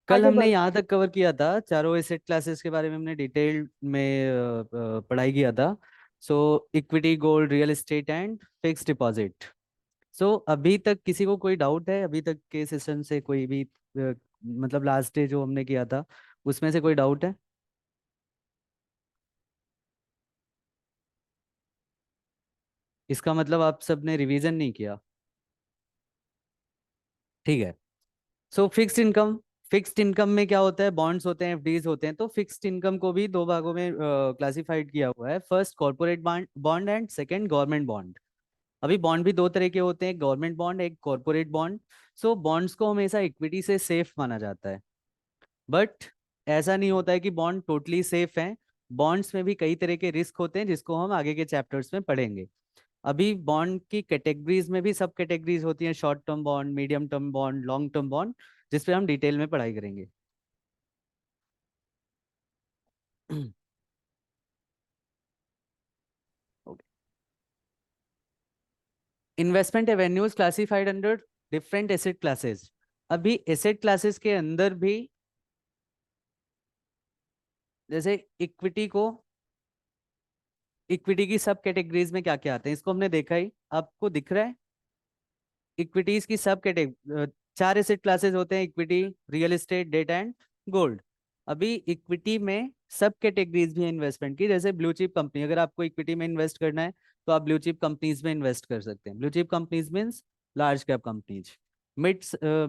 कल आगे हमने बढ़ो। यहाँ तक कवर किया था, चारों एसेट क्लासेस के बारे में हमने डिटेल में पढ़ाई किया था। So equity, gold, real estate and fix deposit. So अभी तक किसी को कोई डाउट है? अभी तक के सेशन से कोई भी मतलब लास्ट डे जो हमने किया था उसमें से कोई डाउट है? इसका मतलब आप सबने रिवीजन नहीं किया। ठीक है। सो फिक्स्ड इनकम, फिक्स्ड इनकम में क्या होता है? बॉन्ड्स होते हैं, एफडीज होते हैं। तो फिक्स्ड इनकम को भी दो भागों में क्लासिफाइड किया हुआ है। First corporate bond bond and second government bond. अभी बॉन्ड भी दो तरह के होते हैं, गवर्नमेंट बॉन्ड, एक कॉर्पोरेट बॉन्ड। सो बॉन्ड्स को हमेशा इक्विटी से सेफ माना जाता है, बट ऐसा नहीं होता है कि बॉन्ड टोटली सेफ है। बॉन्ड्स में भी कई तरह के रिस्क होते हैं जिसको हम आगे के चैप्टर्स में पढ़ेंगे। अभी बॉन्ड की कैटेगरीज में भी सब कैटेगरीज होती हैं, short term bond, medium term bond, long term bond, जिस पे हम डिटेल में पढ़ाई करेंगे। Investment avenues classified under different asset classes. अभी एसेट क्लासेस के अंदर भी जैसे इक्विटी को, इक्विटी की सब कैटेगरीज में क्या क्या आते हैं इसको हमने देखा ही, आपको दिख रहा है? इक्विटीज की सब कैटेगरी, चार एसेट क्लासेस होते हैं: equity, real estate, debt and gold. अभी इक्विटी में सब कैटेगरीज भी है इन्वेस्टमेंट की। जैसे ब्लू चिप कंपनी, अगर आपको इक्विटी में इन्वेस्ट करना है तो आप ब्लू चिप कंपनीज में इन्वेस्ट कर सकते हैं। Blue chip companies means large cap companies. Mid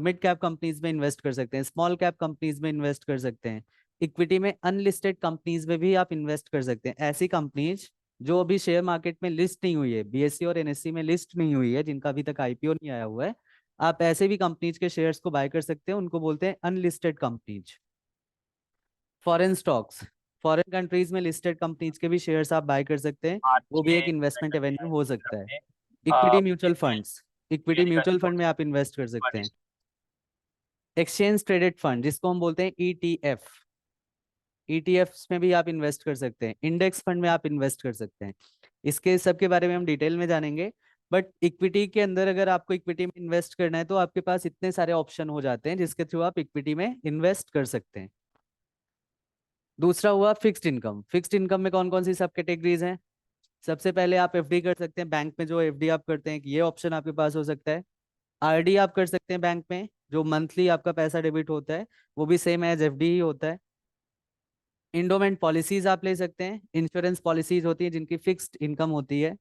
mid cap companies में इन्वेस्ट कर सकते हैं, स्मॉल कैप कंपनीज में इन्वेस्ट कर सकते हैं। इक्विटी में अनलिस्टेड कंपनीज में भी आप इन्वेस्ट कर सकते हैं। ऐसी कंपनीज जो अभी शेयर मार्केट में लिस्ट नहीं हुई है, बीएससी और एनएससी में लिस्ट नहीं हुई है, जिनका अभी तक आईपीओ नहीं आया हुआ है, आप ऐसे भी कंपनीज के शेयर्स को बाय कर सकते हैं। उनको बोलते हैं unlisted companies. Foreign stocks, foreign countries में लिस्टेड कंपनीज के भी शेयर्स आप बाय कर सकते हैं। वो भी एक छह इन्वेस्टमेंट मिनट अभी एवेन्यू आगे हो की सकता तरफ है। में इक्विटी म्यूचुअल इसमें फंड्स, इक्विटी तैयारी करनी म्यूचुअल फंड थोड़ी में सी आप इन्वेस्ट कर सकते हैं। बड़ी। एक्सचेंज ट्रेडेड फंड जिसको हम बोलते हैं ईटीएफ, ईटीएफ्स में भी आप इन्वेस्ट कर सकते हैं। इंडेक्स फंड में आप इन्वेस्ट कर सकते हैं। इसके सब के बारे में हम डिटेल में जानेंगे। बट इक्विटी के अंदर अगर आपको इक्विटी में इन्वेस्ट करना है तो आपके पास इतने सारे ऑप्शन हो जाते हैं जिसके थ्रू आप इक्विटी में इन्वेस्ट कर सकते हैं। दूसरा हुआ फिक्स्ड इनकम। फिक्स्ड इनकम में कौन कौन सी सब कैटेगरीज हैं? सबसे पहले आप एफडी कर सकते हैं बैंक में। जो एफडी आप करते हैं, ये ऑप्शन आपके पास हो सकता है। आरडी आप कर सकते हैं बैंक में, जो मंथली आपका पैसा डेबिट होता है, वो भी सेम एज एफडी ही होता है। इंडोमेंट पॉलिसीज आप ले सकते हैं। इंश्योरेंस पॉलिसीज होती है जिनकी फिक्स्ड इनकम होती है।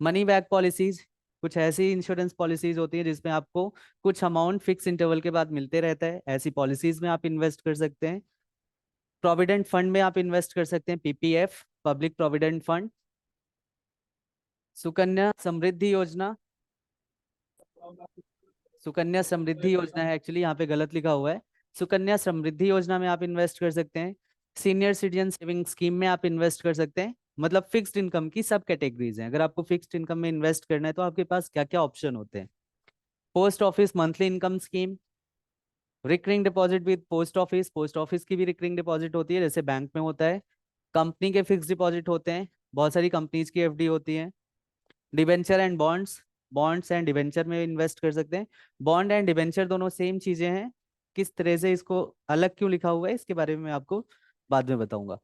मनी बैक पॉलिसीज, कुछ ऐसी इंश्योरेंस पॉलिसीज होती है जिसमें आपको कुछ अमाउंट फिक्स इंटरवल के बाद मिलते रहता है। ऐसी पॉलिसीज में आप इन्वेस्ट कर सकते हैं। प्रोविडेंट फंड में आप इन्वेस्ट कर सकते हैं, PPF, public provident fund. Sukanya Samriddhi Yojana, Sukanya Samriddhi योजना है, एक्चुअली यहाँ पे गलत लिखा हुआ है। सुकन्या समृद्धि योजना में आप इन्वेस्ट कर सकते हैं। सीनियर सिटीजन सेविंग स्कीम में आप इन्वेस्ट कर सकते हैं। मतलब फिक्स्ड इनकम की सब कैटेगरीज हैं। अगर आपको फिक्स्ड इनकम में इन्वेस्ट करना है तो आपके पास क्या क्या ऑप्शन होते हैं? Post office monthly income scheme, recurring deposit with post office, post office की भी रिकरिंग डिपॉजिट होती है जैसे बैंक में होता है। कंपनी के फिक्स डिपॉजिट होते हैं, बहुत सारी कंपनीज की एफडी होती है। Debenture and bonds, bonds and debenture में इन्वेस्ट कर सकते हैं। बॉन्ड एंड डिबेंचर दोनों सेम चीजें हैं। किस तरह से इसको अलग क्यों लिखा हुआ है इसके बारे में मैं आपको बाद में बताऊंगा।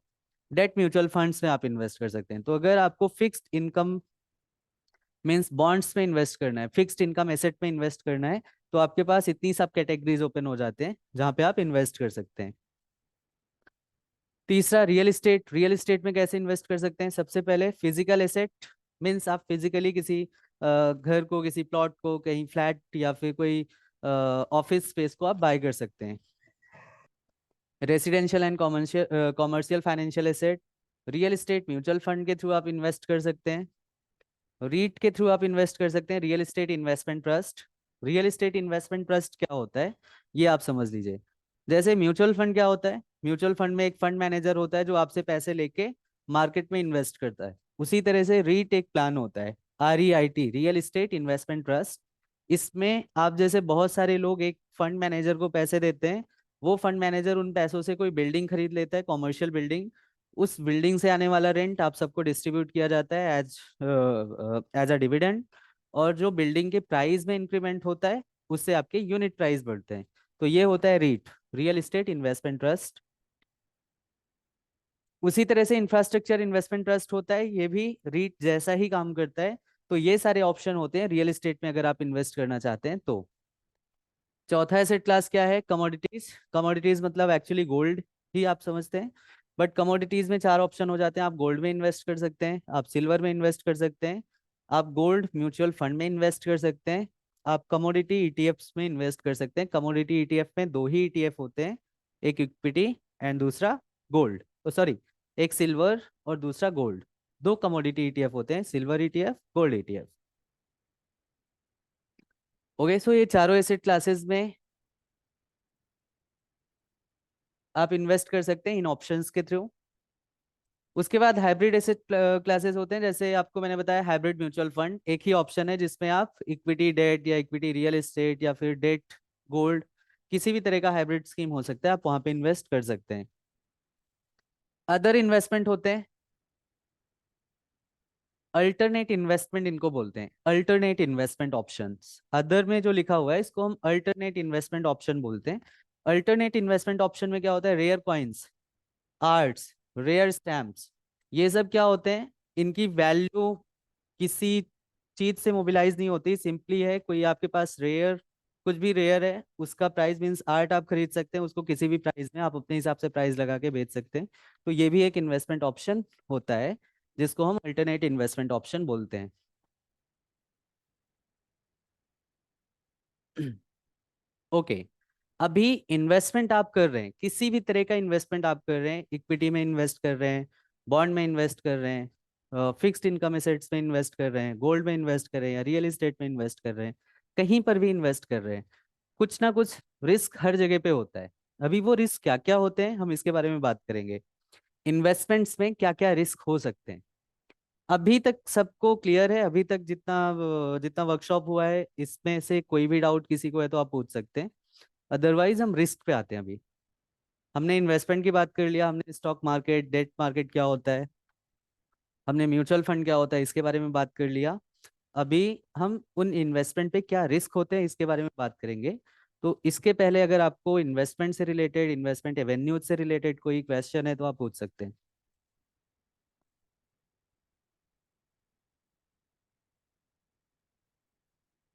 डेट म्यूचुअल फंड्स में आप इन्वेस्ट कर सकते हैं। तो अगर आपको फिक्स्ड इनकम मीन्स बॉन्ड्स में इन्वेस्ट करना है, फिक्स्ड इनकम एसेट में इन्वेस्ट करना है, तो आपके पास इतनी सब कैटेगरीज ओपन हो जाते हैं जहां पे आप इन्वेस्ट कर सकते हैं। तीसरा रियल इस्टेट। रियल इस्टेट में कैसे इन्वेस्ट कर सकते हैं? सबसे पहले फिजिकल एसेट मीन्स आप फिजिकली किसी घर को, किसी प्लॉट को, कहीं फ्लैट या फिर कोई ऑफिस स्पेस को आप बाय कर सकते हैं। Residential and commercial commercial financial asset, real estate mutual fund के थ्रू आप इन्वेस्ट कर सकते हैं। रीट के थ्रू आप इन्वेस्ट कर सकते हैं, real estate investment trust. Real estate investment trust क्या होता है ये आप समझ लीजिए। जैसे म्यूचुअल फंड क्या होता है? म्यूचुअल फंड में एक फंड मैनेजर होता है जो आपसे पैसे लेके मार्केट में इन्वेस्ट करता है। उसी तरह से रीट एक प्लान होता है, REIT, real estate investment trust. इसमें आप जैसे बहुत सारे लोग एक फंड मैनेजर को पैसे देते हैं, वो फंड मैनेजर उन पैसों से कोई बिल्डिंग खरीद लेता है, कॉमर्शियल बिल्डिंग। उस बिल्डिंग से आने वाला रेंट आप सबको डिस्ट्रीब्यूट किया जाता है एज एज अ डिविडेंड। और जो बिल्डिंग के प्राइस में इंक्रीमेंट होता है उससे आपके यूनिट प्राइस बढ़ते हैं। तो ये होता है REIT. Real estate investment trust. उसी तरह से इंफ्रास्ट्रक्चर इन्वेस्टमेंट ट्रस्ट होता है, ये भी रीट जैसा ही काम करता है। तो ये सारे ऑप्शन होते हैं रियल एस्टेट में अगर आप इन्वेस्ट करना चाहते हैं तो। चौथा एसेट क्लास क्या है? कमोडिटीज। कमोडिटीज मतलब एक्चुअली गोल्ड ही आप समझते हैं, बट कमोडिटीज में चार ऑप्शन हो जाते हैं। आप गोल्ड में इन्वेस्ट कर सकते हैं, आप सिल्वर में इन्वेस्ट कर सकते हैं, आप गोल्ड म्यूचुअल फंड में इन्वेस्ट कर सकते हैं, आप कमोडिटी ईटीएफ्स में इन्वेस्ट कर सकते हैं। कमोडिटी ईटीएफ में दो ही ईटीएफ होते हैं, एक इक्विटी एंड दूसरा गोल्ड, सॉरी, एक सिल्वर और दूसरा गोल्ड। दो कमोडिटी ईटीएफ होते हैं, silver ETF, gold ETF. Okay, so ये चारों एसेट क्लासेस में आप इन्वेस्ट कर सकते हैं इन ऑप्शंस के थ्रू। उसके बाद हाइब्रिड एसेट क्लासेस होते हैं, जैसे आपको मैंने बताया हाइब्रिड म्यूचुअल फंड एक ही ऑप्शन है जिसमें आप इक्विटी डेट या इक्विटी रियल एस्टेट या फिर डेट गोल्ड, किसी भी तरह का हाइब्रिड स्कीम हो सकता है, आप वहां पे इन्वेस्ट कर सकते हैं। अदर इन्वेस्टमेंट होते हैं, अल्टरनेट इन्वेस्टमेंट इनको बोलते हैं, अल्टरनेट इन्वेस्टमेंट ऑप्शंस। अदर में जो लिखा हुआ है इसको हम अल्टरनेट इन्वेस्टमेंट ऑप्शन बोलते हैं। अल्टरनेट इन्वेस्टमेंट ऑप्शन में क्या होता है? Rare coins, arts, rare stamps, ये सब क्या होते हैं? इनकी वैल्यू किसी चीज से मोबिलाइज नहीं होती, सिंपली है कोई आपके पास रेयर, कुछ भी रेयर है उसका प्राइस मींस आर्ट आप खरीद सकते हैं उसको, किसी भी प्राइस में आप अपने हिसाब से प्राइस लगा के बेच सकते हैं। तो ये भी एक इन्वेस्टमेंट ऑप्शन होता है जिसको हम अल्टरनेट इन्वेस्टमेंट ऑप्शन बोलते हैं। ओके, अभी इन्वेस्टमेंट आप कर रहे हैं, किसी भी तरह का इन्वेस्टमेंट आप कर रहे हैं, इक्विटी में इन्वेस्ट कर रहे हैं, बॉन्ड में इन्वेस्ट कर रहे हैं, फिक्स्ड इनकम एसेट्स में इन्वेस्ट कर रहे हैं, गोल्ड में इन्वेस्ट कर रहे हैं या रियल एस्टेट में इन्वेस्ट कर रहे हैं, कहीं पर भी इन्वेस्ट कर रहे हैं, कुछ ना कुछ रिस्क हर जगह पे होता है। अभी वो रिस्क क्या क्या होते हैं हम इसके बारे में बात करेंगे। इन्वेस्टमेंट्स में क्या क्या रिस्क हो सकते हैं, अभी तक सबको क्लियर है? अभी तक जितना जितना वर्कशॉप हुआ है इसमें से कोई भी डाउट किसी को है तो आप पूछ सकते हैं, अदरवाइज हम रिस्क पे आते हैं। अभी हमने इन्वेस्टमेंट की बात कर लिया, हमने स्टॉक मार्केट, डेट मार्केट क्या होता है, हमने म्यूचुअल फंड क्या होता है इसके बारे में बात कर लिया। अभी हम उन इन्वेस्टमेंट पे क्या रिस्क होते हैं इसके बारे में बात करेंगे। तो इसके पहले अगर आपको इन्वेस्टमेंट से रिलेटेड, इन्वेस्टमेंट एवेन्यूज से रिलेटेड कोई क्वेश्चन है तो आप पूछ सकते हैं।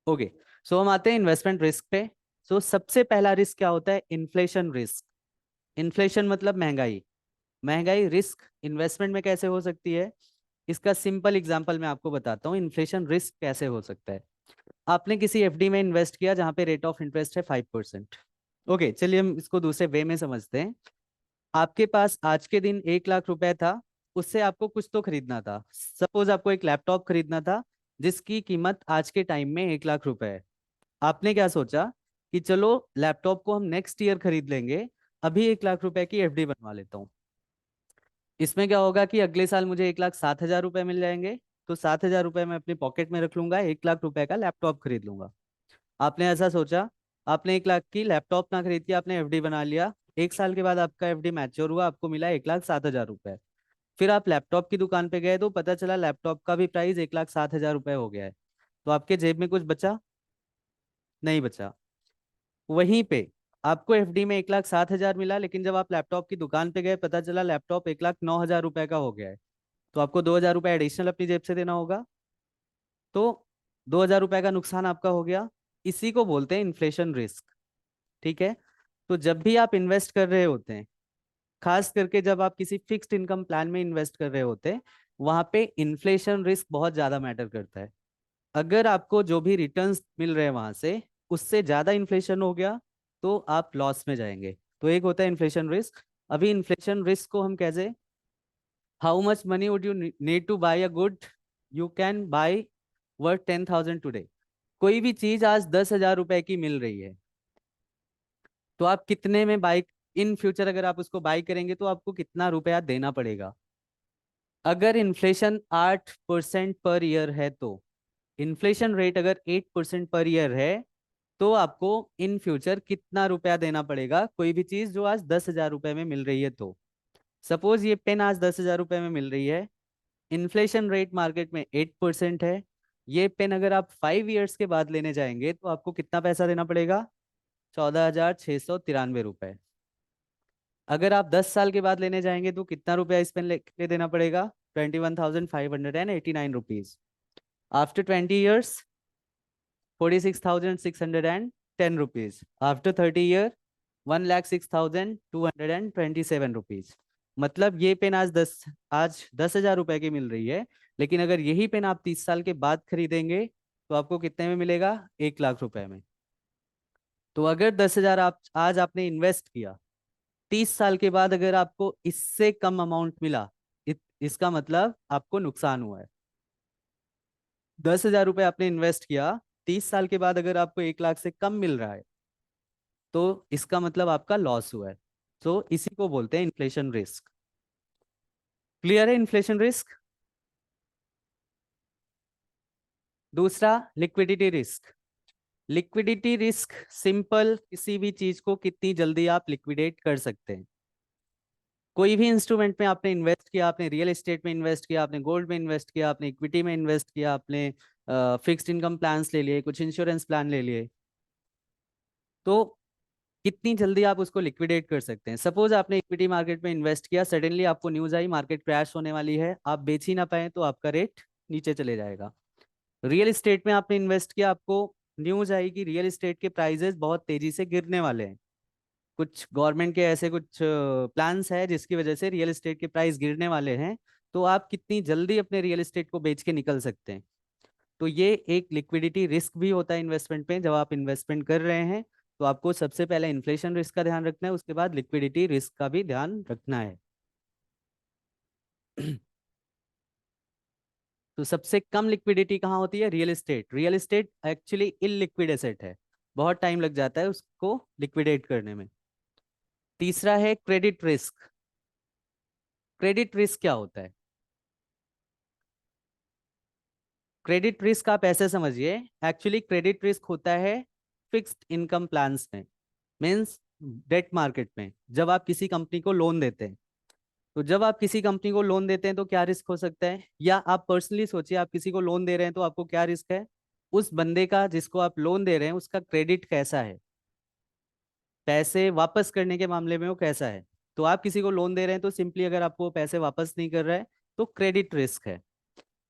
ओके, सो हम आते हैं इन्वेस्टमेंट रिस्क पे। सो सबसे पहला रिस्क क्या होता है? Inflation risk. इन्फ्लेशन मतलब महंगाई। महंगाई रिस्क इन्वेस्टमेंट में कैसे हो सकती है, इसका सिंपल एग्जांपल मैं आपको बताता हूँ इन्फ्लेशन रिस्क कैसे हो सकता है। आपने किसी एफडी में इन्वेस्ट किया जहां पे रेट ऑफ इंटरेस्ट है 5%। ओके, चलिए हम इसको दूसरे वे में समझते हैं। आपके पास आज के दिन 1 लाख रुपए था, उससे आपको कुछ तो खरीदना था, सपोज आपको एक लैपटॉप खरीदना था जिसकी कीमत आज के टाइम में 1 लाख रुपए है। आपने क्या सोचा कि चलो लैपटॉप को हम नेक्स्ट ईयर खरीद लेंगे, अभी 1 लाख रुपए की एफडी बनवा लेता हूँ। इसमें क्या होगा कि अगले साल मुझे 1,60,000 रुपए मिल जाएंगे, तो 7,000 रुपए मैं अपनी पॉकेट में रख लूंगा, 1 लाख रुपए का लैपटॉप खरीद लूंगा। आपने ऐसा सोचा, आपने 1 लाख की लैपटॉप ना खरीद के आपने एफडी बना लिया। 1 साल के बाद आपका एफडी मैच्योर हुआ, आपको मिला 1,07,000 रुपए। फिर आप लैपटॉप की दुकान पे गए तो पता चला लैपटॉप का भी प्राइस 1,07,000 रुपए हो गया है। तो आपके जेब में कुछ बचा? नहीं बचा। वहीं पे आपको एफडी में 1,07,000 मिला, लेकिन जब आप लैपटॉप की दुकान पे गए पता चला लैपटॉप 1,09,000 रुपए का हो गया है। तो आपको 2,000 रुपए एडिशनल अपनी जेब से देना होगा। तो 2,000 रुपए का नुकसान आपका हो गया। इसी को बोलते हैं इन्फ्लेशन रिस्क। ठीक है, तो जब भी आप इन्वेस्ट कर रहे होते हैं, खास करके जब आप किसी फिक्स्ड इनकम प्लान में इन्वेस्ट कर रहे होते हैं, वहां पे इन्फ्लेशन रिस्क बहुत ज्यादा मैटर करता है। अगर आपको जो भी रिटर्न्स मिल रहे हैं वहां से उससे ज्यादा इन्फ्लेशन हो गया तो आप लॉस में जाएंगे। तो एक होता है इन्फ्लेशन रिस्क। अभी इन्फ्लेशन रिस्क को हम कैसे, how much money would you need to buy a good you can buy worth 10,000 today. कोई भी चीज आज 10,000 रुपए की मिल रही है तो आप कितने में बाई, इन फ्यूचर अगर आप उसको बाई करेंगे तो आपको कितना रुपया देना पड़ेगा। अगर इन्फ्लेशन 8% पर ईयर है तो, इन्फ्लेशन रेट अगर 8% पर ईयर है तो आपको इन फ्यूचर कितना रुपया देना पड़ेगा कोई भी चीज जो आज 10,000 रुपए में मिल रही है तो। सपोज ये पेन आज 10,000 रुपए में मिल रही है, इन्फ्लेशन रेट मार्केट में 8% है, ये पेन अगर आप 5 ईयर्स के बाद लेने जाएंगे तो आपको कितना पैसा देना पड़ेगा? 14,693 रुपए। अगर आप 10 साल के बाद लेने जाएंगे तो कितना रुपया इस पे ले देना पड़ेगा? 21,589 rupees. After 20 years, 46,610 rupees. After 30 year, 1,06,227 rupees. मतलब ये पेन आज 10,000 रुपए की मिल रही है, लेकिन अगर यही पेन आप 30 साल के बाद खरीदेंगे तो आपको कितने में मिलेगा? 1 लाख रुपए में। तो अगर 10,000 आप आज आपने इन्वेस्ट किया, 30 साल के बाद अगर आपको इससे कम अमाउंट मिला, इसका मतलब आपको नुकसान हुआ है। 10,000 रुपए आपने इन्वेस्ट किया, 30 साल के बाद अगर आपको 1 लाख से कम मिल रहा है तो इसका मतलब आपका लॉस हुआ है। तो इसी को बोलते हैं इन्फ्लेशन रिस्क। क्लियर है इन्फ्लेशन रिस्क? दूसरा, liquidity risk. Liquidity risk simple, किसी भी चीज को कितनी जल्दी आप लिक्विडेट कर सकते हैं। कोई भी इंस्ट्रूमेंट में आपने इन्वेस्ट किया, आपने रियल एस्टेट में इन्वेस्ट किया, आपने गोल्ड में इन्वेस्ट किया, आपने इक्विटी में इन्वेस्ट किया, आपने फिक्स्ड इनकम प्लान्स ले लिए, कुछ इंश्योरेंस प्लान ले लिए, तो कितनी जल्दी आप उसको लिक्विडेट कर सकते हैं। सपोज आपने इक्विटी मार्केट में इन्वेस्ट किया, सडनली आपको न्यूज आई मार्केट क्रैश होने वाली है, आप बेच ही ना पाए तो आपका रेट नीचे चले जाएगा। रियल एस्टेट में आपने इन्वेस्ट किया, आपको न्यूज आई कि रियल एस्टेट के प्राइजेस बहुत तेजी से गिरने वाले हैं, कुछ गवर्नमेंट के ऐसे कुछ प्लान्स है जिसकी वजह से रियल एस्टेट के प्राइस गिरने वाले हैं, तो आप कितनी जल्दी अपने रियल एस्टेट को बेच के निकल सकते हैं। तो ये एक लिक्विडिटी रिस्क भी होता है इन्वेस्टमेंट में। जब आप इन्वेस्टमेंट कर रहे हैं तो आपको सबसे पहले इन्फ्लेशन रिस्क का ध्यान रखना है, उसके बाद लिक्विडिटी रिस्क का भी ध्यान रखना है। तो सबसे कम लिक्विडिटी कहाँ होती है? Real estate. Real estate actually illiquid asset है, बहुत टाइम लग जाता है उसको लिक्विडेट करने में। तीसरा है क्रेडिट रिस्क। क्रेडिट रिस्क क्या होता है? क्रेडिट रिस्क आप ऐसे समझिए, एक्चुअली क्रेडिट रिस्क होता है फिक्स्ड इनकम प्लान्स में, मीन्स डेट मार्केट में। जब आप किसी कंपनी को लोन देते हैं, तो जब आप किसी कंपनी को लोन देते हैं तो क्या रिस्क हो सकता है? या आप पर्सनली सोचिए, आप किसी को लोन दे रहे हैं तो आपको क्या रिस्क है? उस बंदे का जिसको आप लोन दे रहे हैं उसका क्रेडिट कैसा है, पैसे वापस करने के मामले में वो कैसा है। तो आप किसी को लोन दे रहे हैं तो सिंपली अगर आपको पैसे वापस नहीं कर रहा है तो क्रेडिट रिस्क है।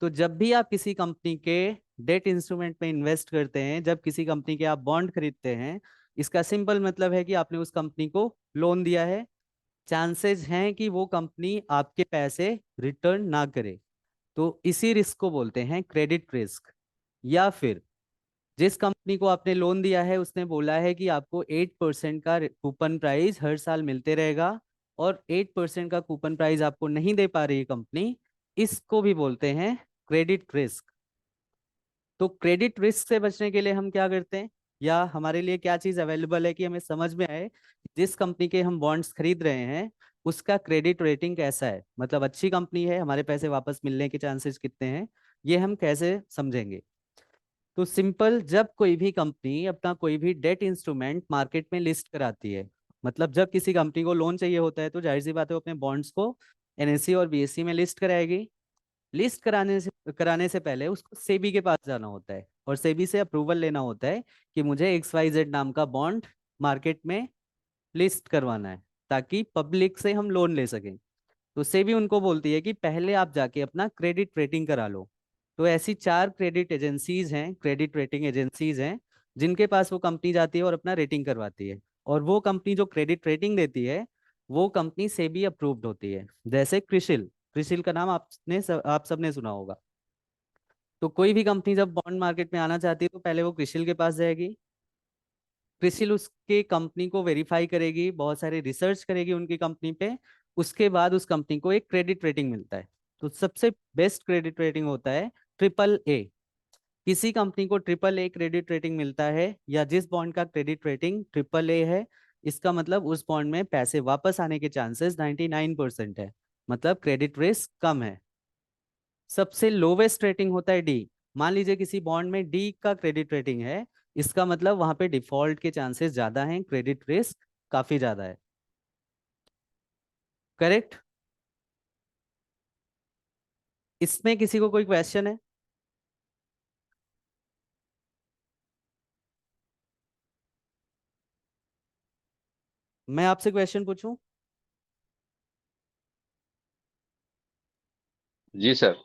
तो जब भी आप किसी कंपनी के डेट इंस्ट्रूमेंट में इन्वेस्ट करते हैं, जब किसी कंपनी के आप बॉन्ड खरीदते हैं, इसका सिंपल मतलब है कि आपने उस कंपनी को लोन दिया है, चांसेस हैं कि वो कंपनी आपके पैसे रिटर्न ना करे। तो इसी रिस्क को बोलते हैं क्रेडिट रिस्क। या फिर जिस कंपनी को आपने लोन दिया है उसने बोला है कि आपको 8% का कूपन प्राइस हर साल मिलते रहेगा, और 8% का कूपन प्राइस आपको नहीं दे पा रही है कंपनी, इसको भी बोलते हैं क्रेडिट रिस्क। तो क्रेडिट रिस्क से बचने के लिए हम क्या करते हैं, या हमारे लिए क्या चीज अवेलेबल है कि हमें समझ में आए जिस कंपनी के हम बॉन्ड्स खरीद रहे हैं उसका क्रेडिट रेटिंग कैसा है, मतलब अच्छी कंपनी है, हमारे पैसे वापस मिलने के चांसेस कितने हैं, ये हम कैसे समझेंगे। तो सिंपल, जब कोई भी कंपनी अपना कोई भी डेट इंस्ट्रूमेंट मार्केट में लिस्ट कराती है, मतलब जब किसी कंपनी को लोन चाहिए होता है तो जाहिर सी बात है वो अपने बॉन्ड्स को एनएससी और बीएससी में लिस्ट कराएगी। लिस्ट कराने से पहले उसको सेबी के पास जाना होता है और सेबी से अप्रूवल लेना होता है कि मुझे XYZ नाम का बॉन्ड मार्केट में लिस्ट करवाना है, ताकि पब्लिक से हम लोन ले सकें। तो सेबी उनको बोलती है कि पहले आप जाके अपना क्रेडिट रेटिंग करा लो। तो ऐसी 4 क्रेडिट रेटिंग एजेंसीज हैं जिनके पास वो कंपनी जाती है और अपना रेटिंग करवाती है, और वो कंपनी जो क्रेडिट रेटिंग देती है वो कंपनी सेबी अप्रूव्ड होती है। जैसे क्रिसिल, क्रिसिल का नाम आप सबने सुना होगा। तो कोई भी कंपनी जब बॉन्ड मार्केट में आना चाहती है तो पहले वो क्रिसिल के पास जाएगी, क्रिसिल उसके कंपनी को वेरीफाई करेगी, बहुत सारे रिसर्च करेगी उनकी कंपनी पे, उसके बाद उस कंपनी को एक क्रेडिट रेटिंग मिलता है। तो सबसे बेस्ट क्रेडिट रेटिंग होता है AAA। किसी कंपनी को AAA क्रेडिट रेटिंग मिलता है, या जिस बॉन्ड का क्रेडिट रेटिंग AAA है, इसका मतलब उस बॉन्ड में पैसे वापस आने के चांसेस 99% है, मतलब क्रेडिट रिस्क कम है। सबसे लोवेस्ट रेटिंग होता है डी। मान लीजिए किसी बॉन्ड में डी का क्रेडिट रेटिंग है, इसका मतलब वहां पे डिफॉल्ट के चांसेस ज्यादा हैं, क्रेडिट रिस्क काफी ज्यादा है। करेक्ट? इसमें किसी को कोई क्वेश्चन है? मैं आपसे क्वेश्चन पूछूं? जी सर।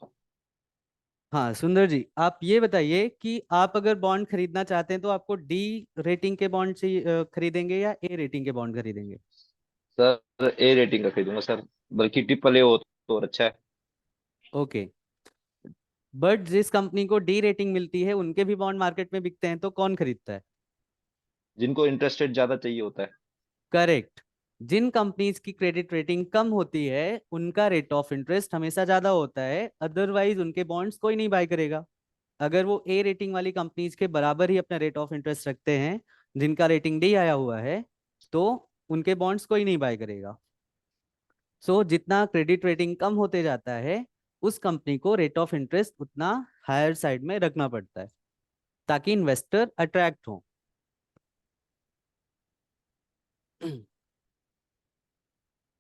हाँ सुंदर जी, आप ये बताइए कि आप अगर बॉन्ड खरीदना चाहते हैं तो आपको डी रेटिंग के बॉन्ड चाहिए, खरीदेंगे या ए रेटिंग के बॉन्ड खरीदेंगे? सर ए रेटिंग का खरीदूंगा सर, बल्कि ट्रिपल ए हो तो और अच्छा है। ओके, बट जिस कंपनी को डी रेटिंग मिलती है उनके भी बॉन्ड मार्केट में बिकते हैं, तो कौन खरीदता है? जिनको इंटरेस्ट रेट ज्यादा चाहिए होता है। करेक्ट। जिन कंपनीज की क्रेडिट रेटिंग कम होती है उनका रेट ऑफ इंटरेस्ट हमेशा ज्यादा होता है, अदरवाइज उनके बॉन्ड्स कोई नहीं बाय करेगा। अगर वो ए रेटिंग वाली कंपनीज के बराबर ही अपना रेट ऑफ इंटरेस्ट रखते हैं, जिनका रेटिंग डी आया हुआ है, तो उनके बॉन्ड्स कोई नहीं बाय करेगा। सो जितना क्रेडिट रेटिंग कम होते जाता है, उस कंपनी को रेट ऑफ इंटरेस्ट उतना हायर साइड में रखना पड़ता है, ताकि इन्वेस्टर अट्रैक्ट हो।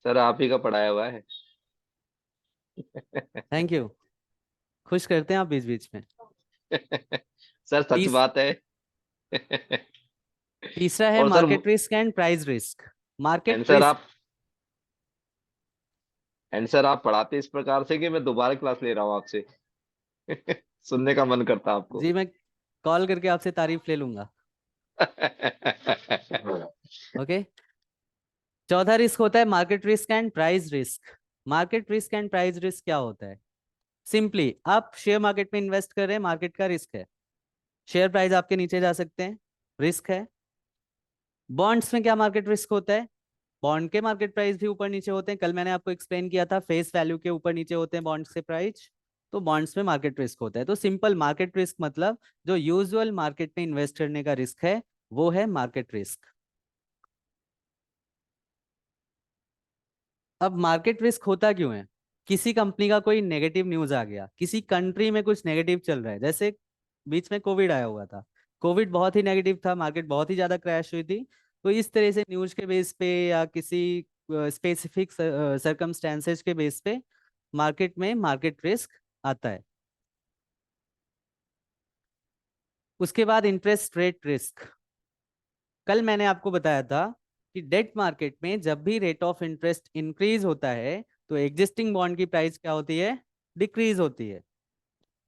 सर आप ही का पढ़ाया हुआ है। Thank you. खुश करते हैं आप बीच बीच में। सर सच तीस बात है। तीसरा है और sir, market risk and price risk. Market and sir risk. आप एंड सर आप पढ़ाते इस प्रकार से कि मैं दोबारा क्लास ले रहा हूँ आपसे। सुनने का मन करता आपको। जी, मैं कॉल करके आपसे तारीफ ले लूंगा। ओके। चौथा रिस्क होता है market risk and price risk. Market risk and price risk क्या होता है? सिंपली आप शेयर मार्केट में इन्वेस्ट कर रहे हैं, मार्केट का रिस्क है। शेयर प्राइस आपके नीचे जा सकते हैं, रिस्क है। बॉन्ड्स में क्या मार्केट रिस्क होता है? बॉन्ड के मार्केट प्राइस भी ऊपर नीचे होते हैं, कल मैंने आपको एक्सप्लेन किया था, फेस वैल्यू के ऊपर नीचे होते हैं बॉन्ड्स के प्राइस। तो बॉन्ड्स में मार्केट रिस्क होता है। तो सिंपल मार्केट रिस्क मतलब जो यूजुअल मार्केट में इन्वेस्ट करने का रिस्क है, वो है मार्केट रिस्क। अब मार्केट रिस्क होता क्यों है? किसी कंपनी का कोई नेगेटिव न्यूज आ गया, किसी कंट्री में कुछ नेगेटिव चल रहा है, जैसे बीच में कोविड आया हुआ था। कोविड बहुत ही नेगेटिव था, मार्केट बहुत ही ज्यादा क्रैश हुई थी। तो इस तरह से न्यूज के बेस पे या किसी स्पेसिफिक सरकमस्टेंसेज के बेस पे मार्केट में मार्केट रिस्क आता है। उसके बाद इंटरेस्ट रेट रिस्क। कल मैंने आपको बताया था कि डेट मार्केट में जब भी रेट ऑफ इंटरेस्ट इंक्रीज होता है, तो एग्जिस्टिंग बॉन्ड की प्राइस क्या होती है? डिक्रीज होती है।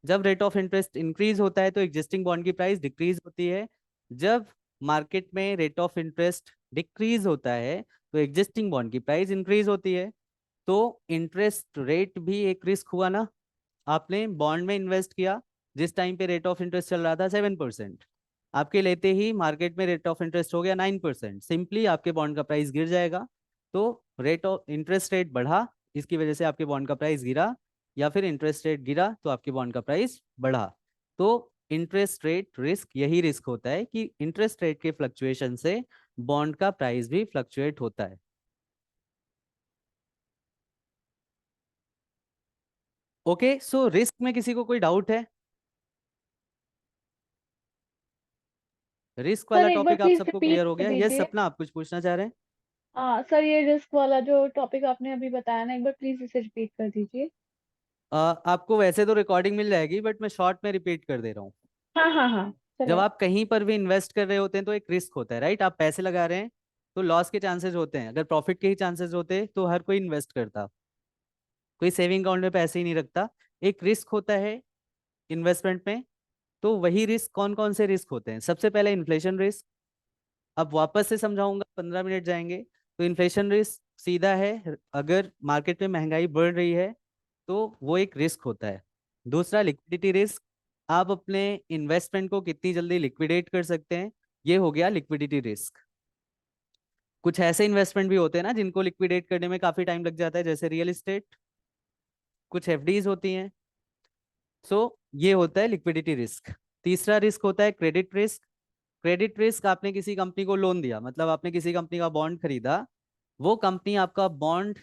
जब रेट ऑफ इंटरेस्ट इंक्रीज होता है तो एग्जिस्टिंग बॉन्ड की प्राइस डिक्रीज होती है। जब मार्केट में रेट ऑफ इंटरेस्ट डिक्रीज होता है तो एग्जिस्टिंग बॉन्ड की प्राइस इंक्रीज होती है। तो इंटरेस्ट रेट भी एक रिस्क हुआ ना। आपने बॉन्ड में इन्वेस्ट किया, जिस टाइम पे रेट ऑफ इंटरेस्ट चल रहा था 7%, आपके लेते ही मार्केट में रेट ऑफ इंटरेस्ट हो गया 9%, सिंपली आपके बॉन्ड का प्राइस गिर जाएगा। तो रेट ऑफ इंटरेस्ट रेट बढ़ा, इसकी वजह से आपके बॉन्ड का प्राइस गिरा, या फिर इंटरेस्ट रेट गिरा तो आपके बॉन्ड का प्राइस बढ़ा। तो इंटरेस्ट रेट रिस्क यही रिस्क होता है कि इंटरेस्ट रेट के फ्लक्चुएशन से बॉन्ड का प्राइस भी फ्लक्चुएट होता है। ओके, सो रिस्क में किसी को कोई डाउट है? रिस्क सर वाला एक बार टॉपिक आप प्लीज सबको रिपीट क्लियर हो कर गया? यस दीजिए। सपना, आप कुछ पूछना चाह रहे हैं? हाँ सर, ये रिस्क वाला जो टॉपिक आपने अभी बताया ना, एक बार प्लीज इसे रिपीट कर दीजिए। आपको वैसे तो रिकॉर्डिंग मिल जाएगी, बट मैं शॉर्ट में रिपीट कर दे रहा हूँ। हाँ हाँ हाँ, जब चलेगा। आप कहीं पर भी इन्वेस्ट कर रहे होते हैं तो एक रिस्क होता है, राइट? आप पैसे लगा रहे हैं तो लॉस के चांसेस होते हैं, अगर प्रॉफिट के ही चांसेस होते तो हर कोई इन्वेस्ट करता, कोई सेविंग अकाउंट में पैसे ही नहीं रखता। एक रिस्क होता है इन्वेस्टमेंट में। तो वही रिस्क कौन कौन से रिस्क होते हैं? सबसे पहले इन्फ्लेशन रिस्क। अब वापस से समझाऊंगा, 15 मिनट जाएंगे। तो इन्फ्लेशन रिस्क सीधा है, अगर मार्केट में महंगाई बढ़ रही है तो वो एक रिस्क होता है। दूसरा लिक्विडिटी रिस्क, आप अपने इन्वेस्टमेंट को कितनी जल्दी लिक्विडेट कर सकते हैं, ये हो गया लिक्विडिटी रिस्क। कुछ ऐसे इन्वेस्टमेंट भी होते हैं ना जिनको लिक्विडेट करने में काफी टाइम लग जाता है, जैसे रियल एस्टेट, कुछ एफडीज होती हैं। सो ये होता है लिक्विडिटी रिस्क। तीसरा रिस्क होता है क्रेडिट रिस्क। क्रेडिट रिस्क, आपने किसी कंपनी को लोन दिया, मतलब आपने किसी कंपनी का बॉन्ड खरीदा, वो कंपनी आपका बॉन्ड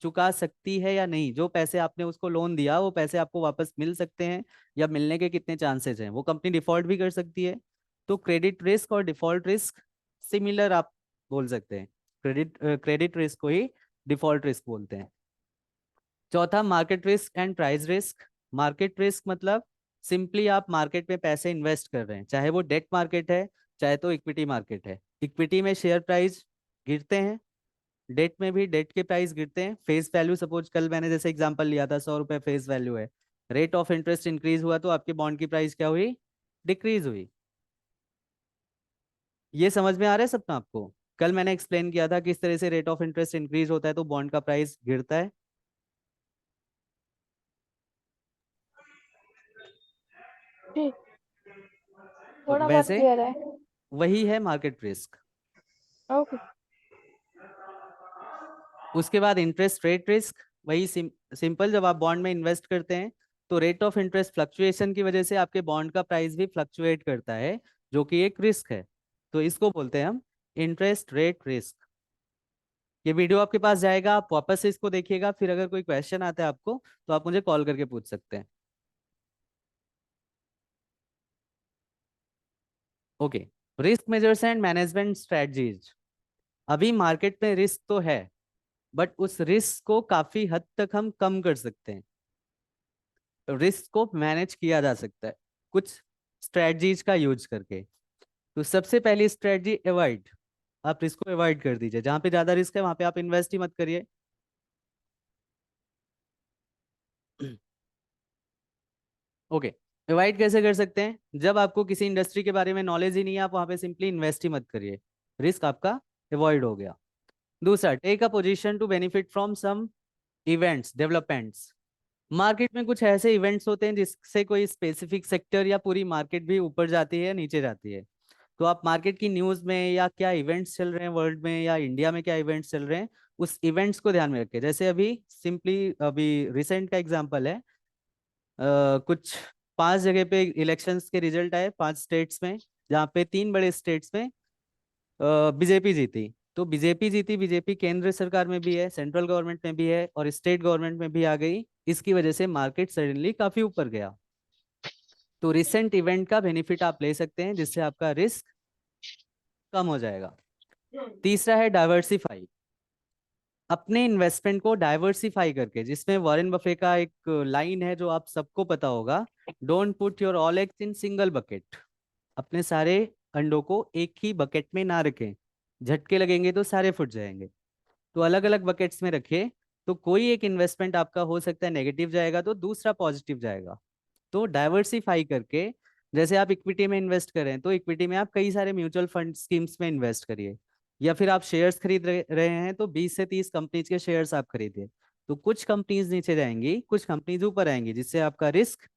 चुका सकती है या नहीं? जो पैसे आपने उसको लोन दिया वो पैसे आपको वापस मिल सकते हैं, या मिलने के कितने चांसेस हैं? वो कंपनी डिफॉल्ट भी कर सकती है। तो क्रेडिट रिस्क और डिफॉल्ट रिस्क सिमिलर आप बोल सकते हैं। क्रेडिट रिस्क को ही डिफॉल्ट रिस्क बोलते हैं। चौथा market risk and price risk. Market risk मतलब सिंपली आप मार्केट में पैसे इन्वेस्ट कर रहे हैं, चाहे वो डेट मार्केट है चाहे तो इक्विटी मार्केट है। इक्विटी में शेयर प्राइस गिरते हैं, डेट में भी डेट के प्राइस गिरते हैं। फेस वैल्यू, सपोज कल मैंने जैसे एग्जांपल लिया था 100 रुपए फेस वैल्यू है, रेट ऑफ इंटरेस्ट इंक्रीज हुआ तो आपके बॉन्ड की प्राइस क्या हुई, डिक्रीज हुई। ये समझ में आ रहा है सबका आपको? कल मैंने एक्सप्लेन किया था किस तरह से रेट ऑफ इंटरेस्ट इंक्रीज होता है तो बॉन्ड का प्राइस गिरता है। ठीक, थोड़ा बहुत वैसे क्लियर है। वही है मार्केट रिस्क। ओके। उसके बाद इंटरेस्ट रेट रिस्क, वही सिंपल, जब आप बॉन्ड में इन्वेस्ट करते हैं तो रेट ऑफ इंटरेस्ट फ्लक्चुएशन की वजह से आपके बॉन्ड का प्राइस भी फ्लक्चुएट करता है, जो कि एक रिस्क है। तो इसको बोलते हैं हम इंटरेस्ट रेट रिस्क। ये वीडियो आपके पास जाएगा, आप वापस से इसको देखिएगा, फिर अगर कोई क्वेश्चन आता है आपको तो आप मुझे कॉल करके पूछ सकते हैं। Okay, risk measures and management strategies. अभी मार्केट में रिस्क तो है, बट उस रिस्क को काफी हद तक हम कम कर सकते हैं, रिस्क को मैनेज किया जा सकता है कुछ स्ट्रेटजीज का यूज करके। तो सबसे पहली स्ट्रेटजी अवॉइड, आप रिस्क को अवॉइड कर दीजिए। जहां पे ज्यादा रिस्क है वहां पे आप इन्वेस्ट ही मत करिए। ओके, अवॉइड कैसे कर सकते हैं? जब आपको किसी इंडस्ट्री के बारे में नॉलेज ही नहीं है, आप वहां पे सिंपली इन्वेस्ट ही मत करिए, रिस्क आपका अवॉइड हो गया। दूसरा, take a position to benefit from some events developments. Market में कुछ ऐसे इवेंट्स होते हैं जिससे कोई स्पेसिफिक सेक्टर या पूरी मार्केट भी ऊपर जाती है या नीचे जाती है। तो आप मार्केट की न्यूज में या क्या इवेंट्स चल रहे हैं वर्ल्ड में या इंडिया में क्या इवेंट्स चल रहे हैं, उस इवेंट्स को ध्यान में रखें। जैसे अभी सिंपली अभी रिसेंट का एग्जांपल है, कुछ 5 जगह पे इलेक्शंस के रिजल्ट आए 5 स्टेट्स में, जहाँ पे 3 बड़े स्टेट्स में बीजेपी जीती। तो बीजेपी जीती, बीजेपी केंद्र सरकार में भी है, सेंट्रल गवर्नमेंट में भी है और स्टेट गवर्नमेंट में भी आ गई। इसकी वजह से मार्केट सडनली काफी ऊपर गया। तो रिसेंट इवेंट का बेनिफिट आप ले सकते हैं, जिससे आपका रिस्क कम हो जाएगा। तीसरा है डाइवर्सिफाई, अपने इन्वेस्टमेंट को डाइवर्सिफाई करके, जिसमें वॉरेन बफे का एक लाइन है जो आप सबको पता होगा, don't put your all eggs in single bucket. अपने सारे अंडों को एक ही बकेट में ना रखें, झटके लगेंगे तो सारे फुट जाएंगे। तो अलग अलग बकेट्स में रखिए, तो कोई एक इन्वेस्टमेंट आपका हो सकता है नेगेटिव जाएगा तो दूसरा पॉजिटिव जाएगा। तो डाइवर्सिफाई करके, जैसे आप इक्विटी में इन्वेस्ट करें तो इक्विटी में आप कई सारे म्यूचुअल फंड स्कीम्स में इन्वेस्ट करिए, या फिर आप शेयर्स खरीद रहे हैं तो 20 से 30 कंपनीज के शेयर्स आप खरीदिए। तो कुछ कंपनीज नीचे जाएंगी, कुछ कंपनीज ऊपर आएंगी, जिससे आपका रिस्क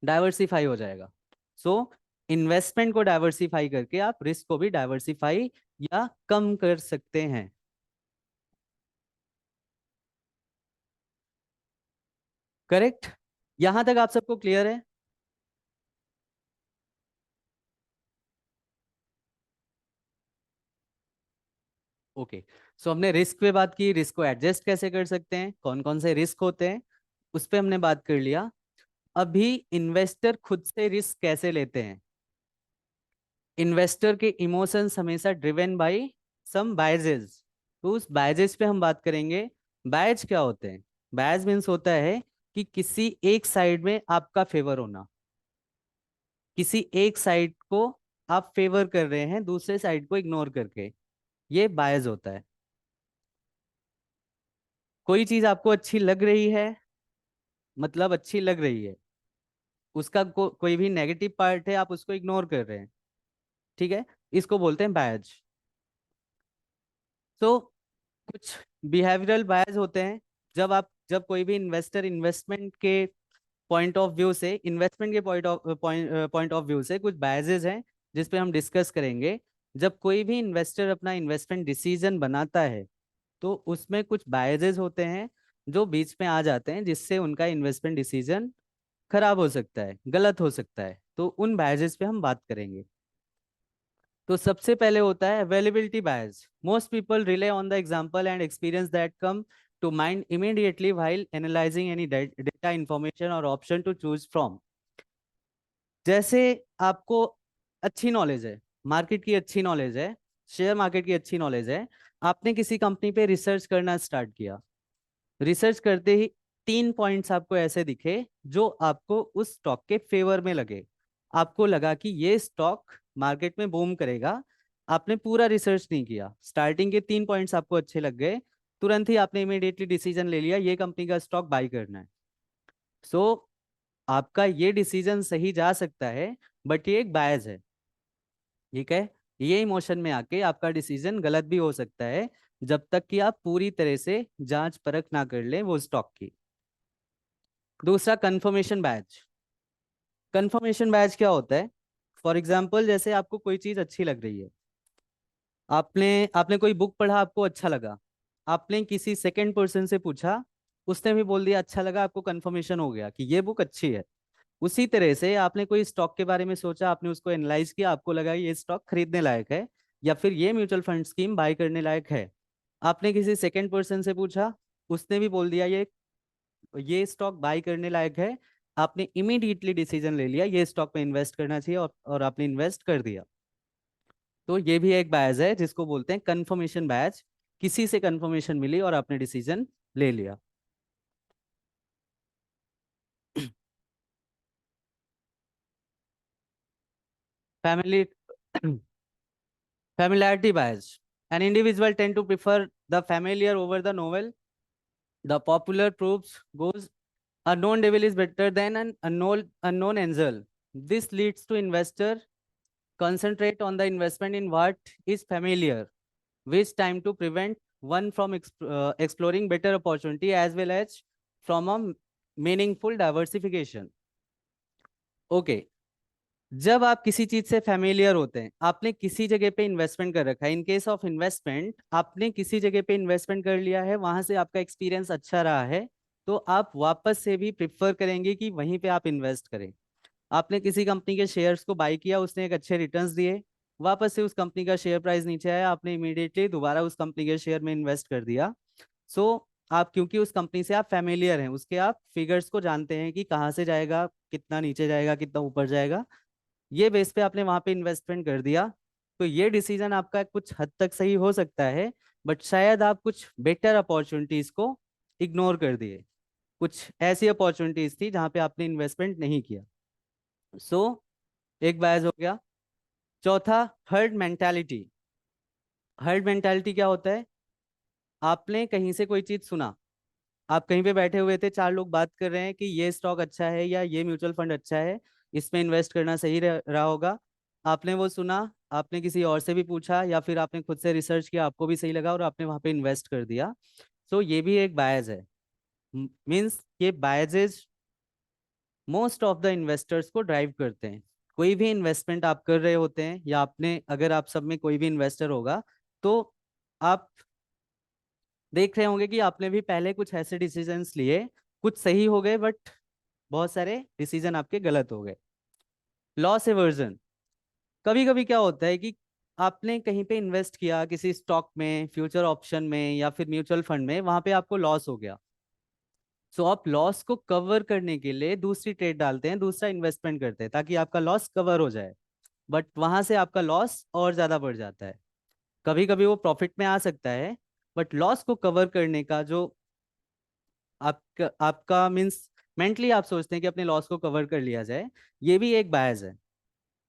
डाइवर्सिफाई हो जाएगा। सो इन्वेस्टमेंट को डाइवर्सिफाई करके आप रिस्क को भी डाइवर्सिफाई या कम कर सकते हैं। करेक्ट? यहां तक आप सबको क्लियर है? ओके, सो हमने रिस्क पे बात की, रिस्क को एडजस्ट कैसे कर सकते हैं, कौन कौन से रिस्क होते हैं, उस पे हमने बात कर लिया। अभी इन्वेस्टर खुद से रिस्क कैसे लेते हैं? इन्वेस्टर के इमोशंस हमेशा ड्रिवन बाय सम बायजेस। तो उस बायजेस पे हम बात करेंगे। बायज क्या होते हैं? बायज मीन्स होता है कि किसी एक साइड में आपका फेवर होना, किसी एक साइड को आप फेवर कर रहे हैं दूसरे साइड को इग्नोर करके, ये बायज होता है। कोई चीज आपको अच्छी लग रही है, मतलब अच्छी लग रही है, उसका कोई भी नेगेटिव पार्ट है आप उसको इग्नोर कर रहे हैं, ठीक है, इसको बोलते हैं बायज। तो कुछ बिहेवियरल बायस होते हैं। जब कोई भी इन्वेस्टर इन्वेस्टमेंट के पॉइंट ऑफ व्यू से, इन्वेस्टमेंट के पॉइंट ऑफ व्यू से कुछ बायसेस हैं जिस पे हम डिस्कस करेंगे। जब कोई भी इन्वेस्टर अपना इन्वेस्टमेंट डिसीजन बनाता है तो उसमें कुछ बायसेस होते हैं जो बीच में आ जाते हैं, जिससे उनका इन्वेस्टमेंट डिसीजन खराब हो सकता है, गलत हो सकता है। तो उन बायसेस पे हम बात करेंगे। तो सबसे पहले होता है availability bias. Most people rely on the example and experience that come to mind immediately while analysing any data information और ऑप्शन टू चूज फ्रॉम। जैसे आपको अच्छी नॉलेज है, मार्केट की अच्छी नॉलेज है, शेयर मार्केट की अच्छी नॉलेज है, आपने किसी कंपनी पे रिसर्च करना स्टार्ट किया। रिसर्च करते ही 3 पॉइंट्स आपको ऐसे दिखे जो आपको उस स्टॉक के फेवर में लगे। आपको लगा कि ये स्टॉक मार्केट में बूम करेगा, आपने पूरा रिसर्च नहीं किया, स्टार्टिंग के 3 पॉइंट्स आपको अच्छे लग गए, तुरंत ही आपने इमीडिएटली डिसीजन ले लिया ये कंपनी का स्टॉक बाई करना है। सो आपका ये डिसीजन सही जा सकता है, बट ये एक बायस है, ठीक है। ये इमोशन में आके आपका डिसीजन गलत भी हो सकता है, जब तक कि आप पूरी तरह से जांच परख ना कर लें वो स्टॉक की। दूसरा, कंफर्मेशन बैच। कंफर्मेशन बैच क्या होता है? फॉर एग्जाम्पल, जैसे आपको कोई चीज अच्छी लग रही है, आपने आपने कोई बुक पढ़ा, आपको अच्छा लगा, आपने किसी सेकंड पर्सन से पूछा, उसने भी बोल दिया अच्छा लगा, आपको कंफर्मेशन हो गया कि ये बुक अच्छी है। उसी तरह से आपने कोई स्टॉक के बारे में सोचा, आपने उसको एनालाइज किया, आपको लगा ये स्टॉक खरीदने लायक है या फिर ये म्यूचुअल फंड स्कीम बाय करने लायक है, आपने किसी सेकंड पर्सन से पूछा, उसने भी बोल दिया ये स्टॉक बाय करने लायक है, आपने इमीडिएटली डिसीजन ले लिया ये स्टॉक में इन्वेस्ट करना चाहिए, और आपने इन्वेस्ट कर दिया। तो ये भी एक बायस है जिसको बोलते हैं कंफर्मेशन बायस। किसी से कंफर्मेशन मिली और आपने डिसीजन ले लिया। Family familiarity bias. An individual tend to prefer the familiar over the novel. The popular proves goes a known devil is better than an unknown angel. This leads to investor concentrate on the investment in what is familiar, which time to prevent one from exploring better opportunity as well as from a meaningful diversification. Okay. जब आप किसी चीज से familiar होते हैं, आपने किसी जगह पे इन्वेस्टमेंट कर रखा है, इन केस ऑफ इन्वेस्टमेंट आपने किसी जगह पे इन्वेस्टमेंट कर लिया है, वहां से आपका एक्सपीरियंस अच्छा रहा है, तो आप वापस से भी प्रिफर करेंगे कि वहीं पे आप इन्वेस्ट करें। आपने किसी कंपनी के शेयर्स को बाई किया, उसने एक अच्छे रिटर्न्स दिए, वापस से उस कंपनी का शेयर प्राइस नीचे आया, आपने इमीडिएटली दोबारा उस कंपनी के शेयर में इन्वेस्ट कर दिया। सो आप क्योंकि उस कंपनी से आप फेमिलियर हैं, उसके आप फिगर्स को जानते हैं कि कहाँ से जाएगा, कितना नीचे जाएगा, कितना ऊपर जाएगा, ये बेस पे आपने वहां पे इन्वेस्टमेंट कर दिया। तो ये डिसीजन आपका कुछ हद तक सही हो सकता है, बट शायद आप कुछ बेटर अपॉर्चुनिटीज को इग्नोर कर दिए, कुछ ऐसी अपॉर्चुनिटीज थी जहां पे आपने इन्वेस्टमेंट नहीं किया। सो एक बायस हो गया। चौथा, हर्ड मेंटालिटी। हर्ड मेंटालिटी क्या होता है? आपने कहीं से कोई चीज सुना, आप कहीं पे बैठे हुए थे, 4 लोग बात कर रहे हैं कि ये स्टॉक अच्छा है या ये म्यूचुअल फंड अच्छा है, इसमें इन्वेस्ट करना सही रहा होगा। आपने वो सुना, आपने किसी और से भी पूछा या फिर आपने खुद से रिसर्च किया, आपको भी सही लगा और आपने वहां पे इन्वेस्ट कर दिया। सो ये भी एक बायस है। मीन्स ये biases most of the investors को ड्राइव करते हैं। कोई भी इन्वेस्टमेंट आप कर रहे होते हैं, या आपने, अगर आप सब में कोई भी इन्वेस्टर होगा, तो आप देख रहे होंगे कि आपने भी पहले कुछ ऐसे डिसीजंस लिए, कुछ सही हो गए बट बहुत सारे डिसीजन आपके गलत हो गए। Loss aversion. कभी कभी क्या होता है कि आपने कहीं पे इन्वेस्ट किया, किसी स्टॉक में, फ्यूचर ऑप्शन में या फिर म्यूचुअल फंड में, वहां पे आपको लॉस हो गया। सो आप लॉस को कवर करने के लिए दूसरी ट्रेड डालते हैं, दूसरा इन्वेस्टमेंट करते हैं ताकि आपका लॉस कवर हो जाए, बट वहां से आपका लॉस और ज्यादा बढ़ जाता है। कभी कभी वो प्रॉफिट में आ सकता है, बट लॉस को कवर करने का जो आपका आपका मीन्स मेंटली आप सोचते हैं कि अपने लॉस को कवर कर लिया जाए, ये भी एक बायस है,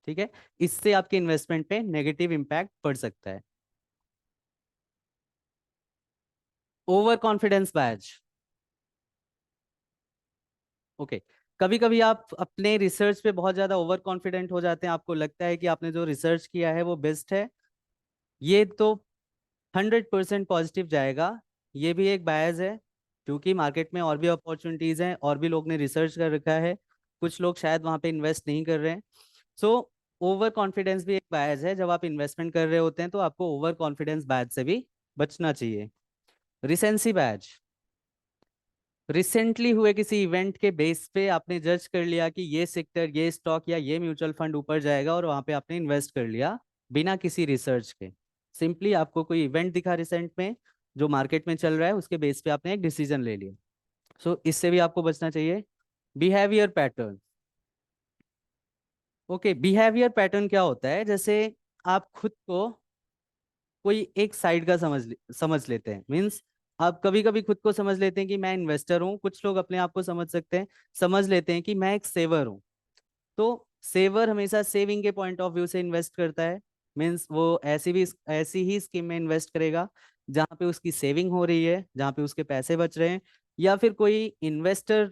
ठीक है। इससे आपके इन्वेस्टमेंट पे नेगेटिव इम्पैक्ट पड़ सकता है। ओवर कॉन्फिडेंस बायस। ओके। कभी कभी आप अपने रिसर्च पे बहुत ज्यादा ओवर कॉन्फिडेंट हो जाते हैं, आपको लगता है कि आपने जो रिसर्च किया है वो बेस्ट है, ये तो 100% पॉजिटिव जाएगा। ये भी एक बायस है, क्योंकि मार्केट में और भी अपॉर्चुनिटीज हैं, और भी लोग ने रिसर्च कर रखा है, कुछ लोग शायद वहां पे इन्वेस्ट नहीं कर रहे हैं। सो ओवर कॉन्फिडेंस भी एक बायस है। जब आप इन्वेस्टमेंट कर रहे होते हैं तो आपको ओवर कॉन्फिडेंस बायस से भी बचना चाहिए। रिसेंसी बायस। रिसेंटली हुए किसी इवेंट के बेस पे आपने जज कर लिया कि ये सेक्टर, ये स्टॉक या ये म्यूचुअल फंड ऊपर जाएगा, और वहां पे आपने इन्वेस्ट कर लिया बिना किसी रिसर्च के। सिंपली आपको कोई इवेंट दिखा रिसेंट में जो मार्केट में चल रहा है, उसके बेस पे आपने एक डिसीजन ले लिया। सो इससे भी आपको बचना चाहिए। Behaviour pattern. Okay, behaviour pattern क्या होता है? जैसे आप खुद को कोई एक साइड का समझ लेते हैं, मीन्स आप कभी कभी खुद को समझ लेते हैं कि मैं इन्वेस्टर हूँ, कुछ लोग अपने आप को समझ लेते हैं कि मैं एक सेवर हूँ। तो सेवर हमेशा सेविंग के पॉइंट ऑफ व्यू से इन्वेस्ट करता है, मीन्स वो ऐसी ही स्कीम में इन्वेस्ट करेगा जहाँ पे उसकी सेविंग हो रही है, जहाँ पे उसके पैसे बच रहे हैं। या फिर कोई इन्वेस्टर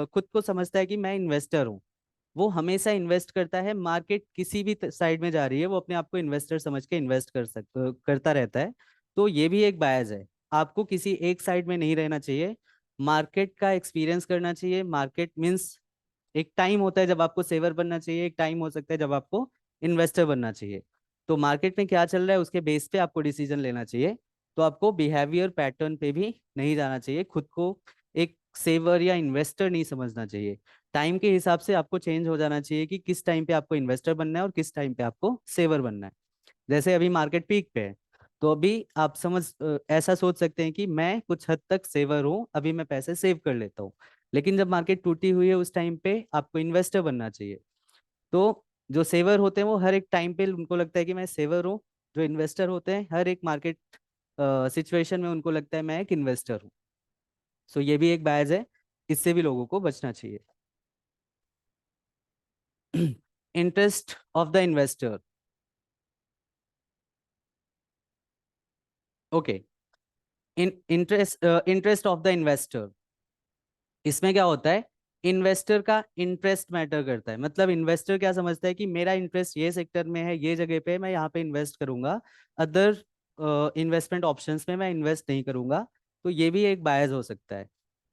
खुद को समझता है कि मैं इन्वेस्टर हूँ, वो हमेशा इन्वेस्ट करता है। मार्केट किसी भी साइड में जा रही है, वो अपने आप को इन्वेस्टर समझ के इन्वेस्ट करता रहता है। तो ये भी एक बायस है। आपको किसी एक साइड में नहीं रहना चाहिए, मार्केट का एक्सपीरियंस करना चाहिए। मार्केट मीन्स एक टाइम होता है जब आपको सेवर बनना चाहिए, एक टाइम हो सकता है जब आपको इन्वेस्टर बनना चाहिए। तो मार्केट में क्या चल रहा है उसके बेस पे आपको डिसीजन लेना चाहिए। तो आपको बिहेवियर पैटर्न पे भी नहीं जाना चाहिए, खुद को एक सेवर या इन्वेस्टर नहीं समझना चाहिए। टाइम के हिसाब से आपको चेंज हो जाना चाहिए कि किस टाइम पे आपको इन्वेस्टर बनना है और किस टाइम पे आपको सेवर बनना है। जैसे अभी मार्केट पीक पे है, तो अभी आप ऐसा सोच सकते हैं कि मैं कुछ हद तक सेवर हूँ, अभी मैं पैसे सेव कर लेता हूँ। लेकिन जब मार्केट टूटी हुई है उस टाइम पे आपको इन्वेस्टर बनना चाहिए। तो जो सेवर होते हैं वो हर एक टाइम पे उनको लगता है कि मैं सेवर हूँ, जो इन्वेस्टर होते हैं हर एक मार्केट सिचुएशन में उनको लगता है मैं एक इन्वेस्टर हूँ। सो ये भी एक बायस है, इससे भी लोगों को बचना चाहिए। Interest of the investor. Okay, interest of the investor, इसमें क्या होता है, इन्वेस्टर का इंटरेस्ट मैटर करता है। मतलब इन्वेस्टर क्या समझता है कि मेरा इंटरेस्ट ये सेक्टर में है, ये जगह पे मैं यहाँ पे इन्वेस्ट करूंगा, अदर इन्वेस्टमेंट ऑप्शंस में मैं इन्वेस्ट नहीं करूंगा। तो ये भी एक बायस हो सकता है,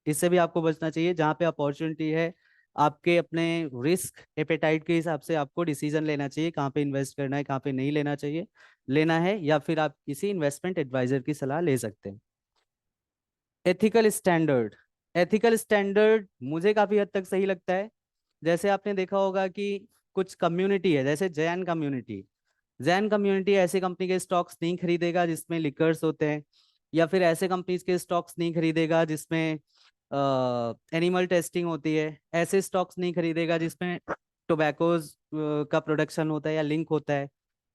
इससे भी आपको बचना चाहिए। जहाँ पे अपॉर्चुनिटी है, आपके अपने रिस्क एपेटाइट के हिसाब से आपको डिसीजन लेना चाहिए, कहाँ पे इन्वेस्ट करना है, कहाँ पे नहीं लेना चाहिए, लेना है, या फिर आप किसी इन्वेस्टमेंट एडवाइजर की सलाह ले सकते हैं। Ethical standard. एथिकल स्टैंडर्ड मुझे काफी हद तक सही लगता है। जैसे आपने देखा होगा कि कुछ कम्युनिटी है, जैसे जैन कम्युनिटी। जैन कम्युनिटी ऐसे कंपनी के स्टॉक्स नहीं खरीदेगा जिसमें लिकर्स होते हैं, या फिर ऐसे कंपनीज के स्टॉक्स नहीं खरीदेगा जिसमें एनिमल टेस्टिंग होती है। ऐसे स्टॉक्स नहीं खरीदेगा जिसमें टोबैकोज का प्रोडक्शन होता है या लिंक होता है।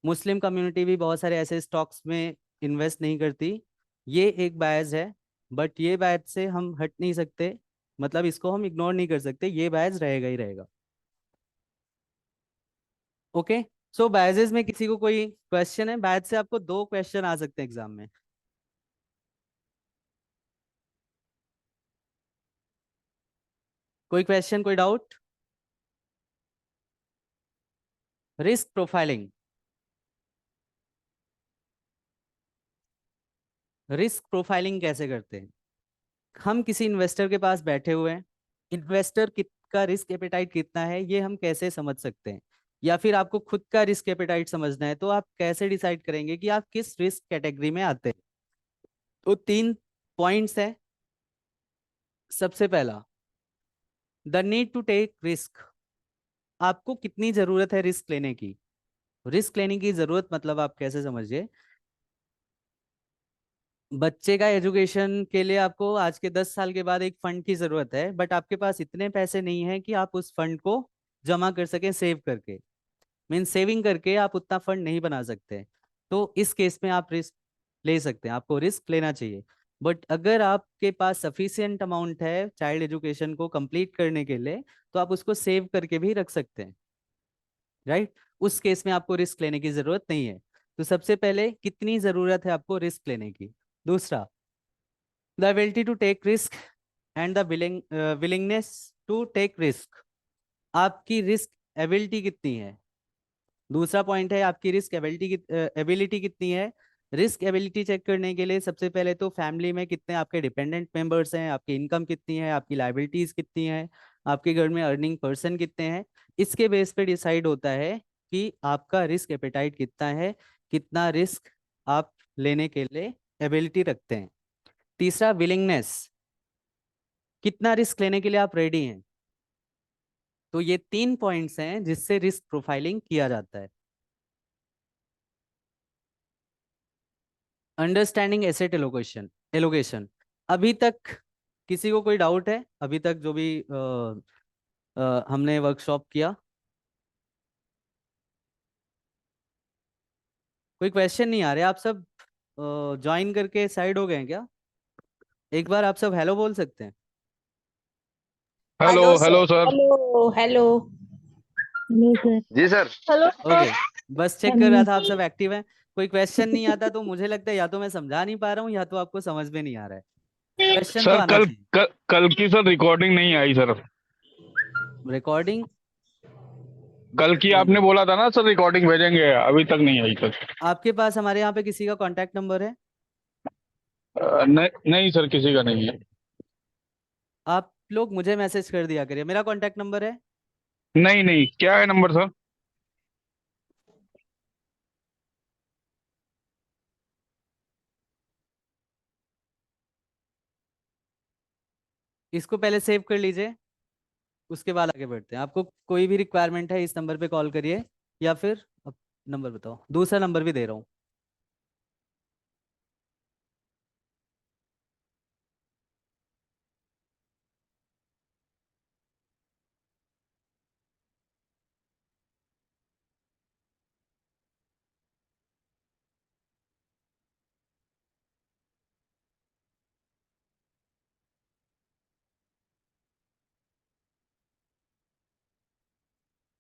मुस्लिम कम्युनिटी भी बहुत सारे ऐसे स्टॉक्स में इन्वेस्ट नहीं करती। ये एक बायस है, बट ये बायस से हम हट नहीं सकते, मतलब इसको हम इग्नोर नहीं कर सकते, ये बायस रहेगा ही रहेगा। ओके, सो बायसेस में किसी को कोई क्वेश्चन है? बायस से आपको 2 क्वेश्चन आ सकते हैं एग्जाम में। कोई क्वेश्चन, कोई doubt? Risk profiling. Risk profiling कैसे करते हैं? हम किसी इन्वेस्टर के पास बैठे हुए हैं, इन्वेस्टर का रिस्क एपेटाइट कितना है ये हम कैसे समझ सकते हैं? या फिर आपको खुद का रिस्क एपेटाइट समझना है, तो आप कैसे डिसाइड करेंगे कि आप किस रिस्क कैटेगरी में आते हैं? तो 3 पॉइंट्स है। सबसे पहला, the need to take risk. आपको कितनी जरूरत है रिस्क लेने की? रिस्क लेने की जरूरत मतलब आप कैसे समझिए, बच्चे का एजुकेशन के लिए आपको आज के 10 साल के बाद एक फंड की जरूरत है, बट आपके पास इतने पैसे नहीं है कि आप उस फंड को जमा कर सके सेव करके। मीन सेविंग करके आप उतना फंड नहीं बना सकते। तो इस केस में आप रिस्क ले सकते हैं, आपको रिस्क लेना चाहिए। बट अगर आपके पास सफिशियंट अमाउंट है चाइल्ड एजुकेशन को कंप्लीट करने के लिए, तो आप उसको सेव करके भी रख सकते हैं, राइट? उस केस में आपको रिस्क लेने की जरूरत नहीं है। तो सबसे पहले कितनी जरूरत है आपको रिस्क लेने की। दूसरा, the ability to take risk and the willingness to take risk. आपकी रिस्क एबिलिटी कितनी है। दूसरा पॉइंट है आपकी रिस्क एबिलिटी कितनी है। रिस्क एबिलिटी चेक करने के लिए सबसे पहले तो फैमिली में कितने आपके डिपेंडेंट मेंबर्स हैं, आपकी इनकम कितनी है, आपकी लाइबिलिटीज कितनी है, आपके घर में अर्निंग पर्सन कितने हैं। इसके बेस पे डिसाइड होता है कि आपका रिस्क एपेटाइट कितना है, कितना रिस्क आप लेने के लिए एबिलिटी रखते हैं। तीसरा, विलिंगनेस, कितना रिस्क लेने के लिए आप रेडी हैं। तो ये 3 पॉइंट्स हैं जिससे रिस्क प्रोफाइलिंग किया जाता है। Understanding asset allocation. अभी तक किसी को कोई डाउट है? अभी तक जो भी हमने वर्कशॉप किया, कोई क्वेश्चन नहीं आ रहे? आप सब ज्वाइन करके साइड हो गए हैं क्या? एक बार आप सब हेलो बोल सकते हैं? Hello hello hello sir. Sir. Hello hello. Hello sir. जी सर। Hello okay, sir. बस चेक कर रहा था आप सब एक्टिव हैं। कोई क्वेश्चन नहीं आता तो मुझे लगता है या तो मैं समझा नहीं पा रहा हूँ या तो आपको समझ में नहीं आ रहा है। क्वेश्चन तो सर आना कल चाहिए। कल की सर रिकॉर्डिंग नहीं आई सर। रिकॉर्डिंग कल की आपने बोला था ना सर रिकॉर्डिंग भेजेंगे, अभी तक नहीं आई सर। आपके पास हमारे यहाँ पे किसी का कांटेक्ट नंबर है? नहीं नहीं सर, किसी का नहीं है। आप लोग मुझे मैसेज कर दिया करिए, मेरा कांटेक्ट नंबर है। नहीं नहीं, क्या है नंबर सर? इसको पहले सेव कर लीजिए, उसके बाद आगे बढ़ते हैं। आपको कोई भी रिक्वायरमेंट है इस नंबर पे कॉल करिए, या फिर नंबर बताओ, दूसरा नंबर भी दे रहा हूँ।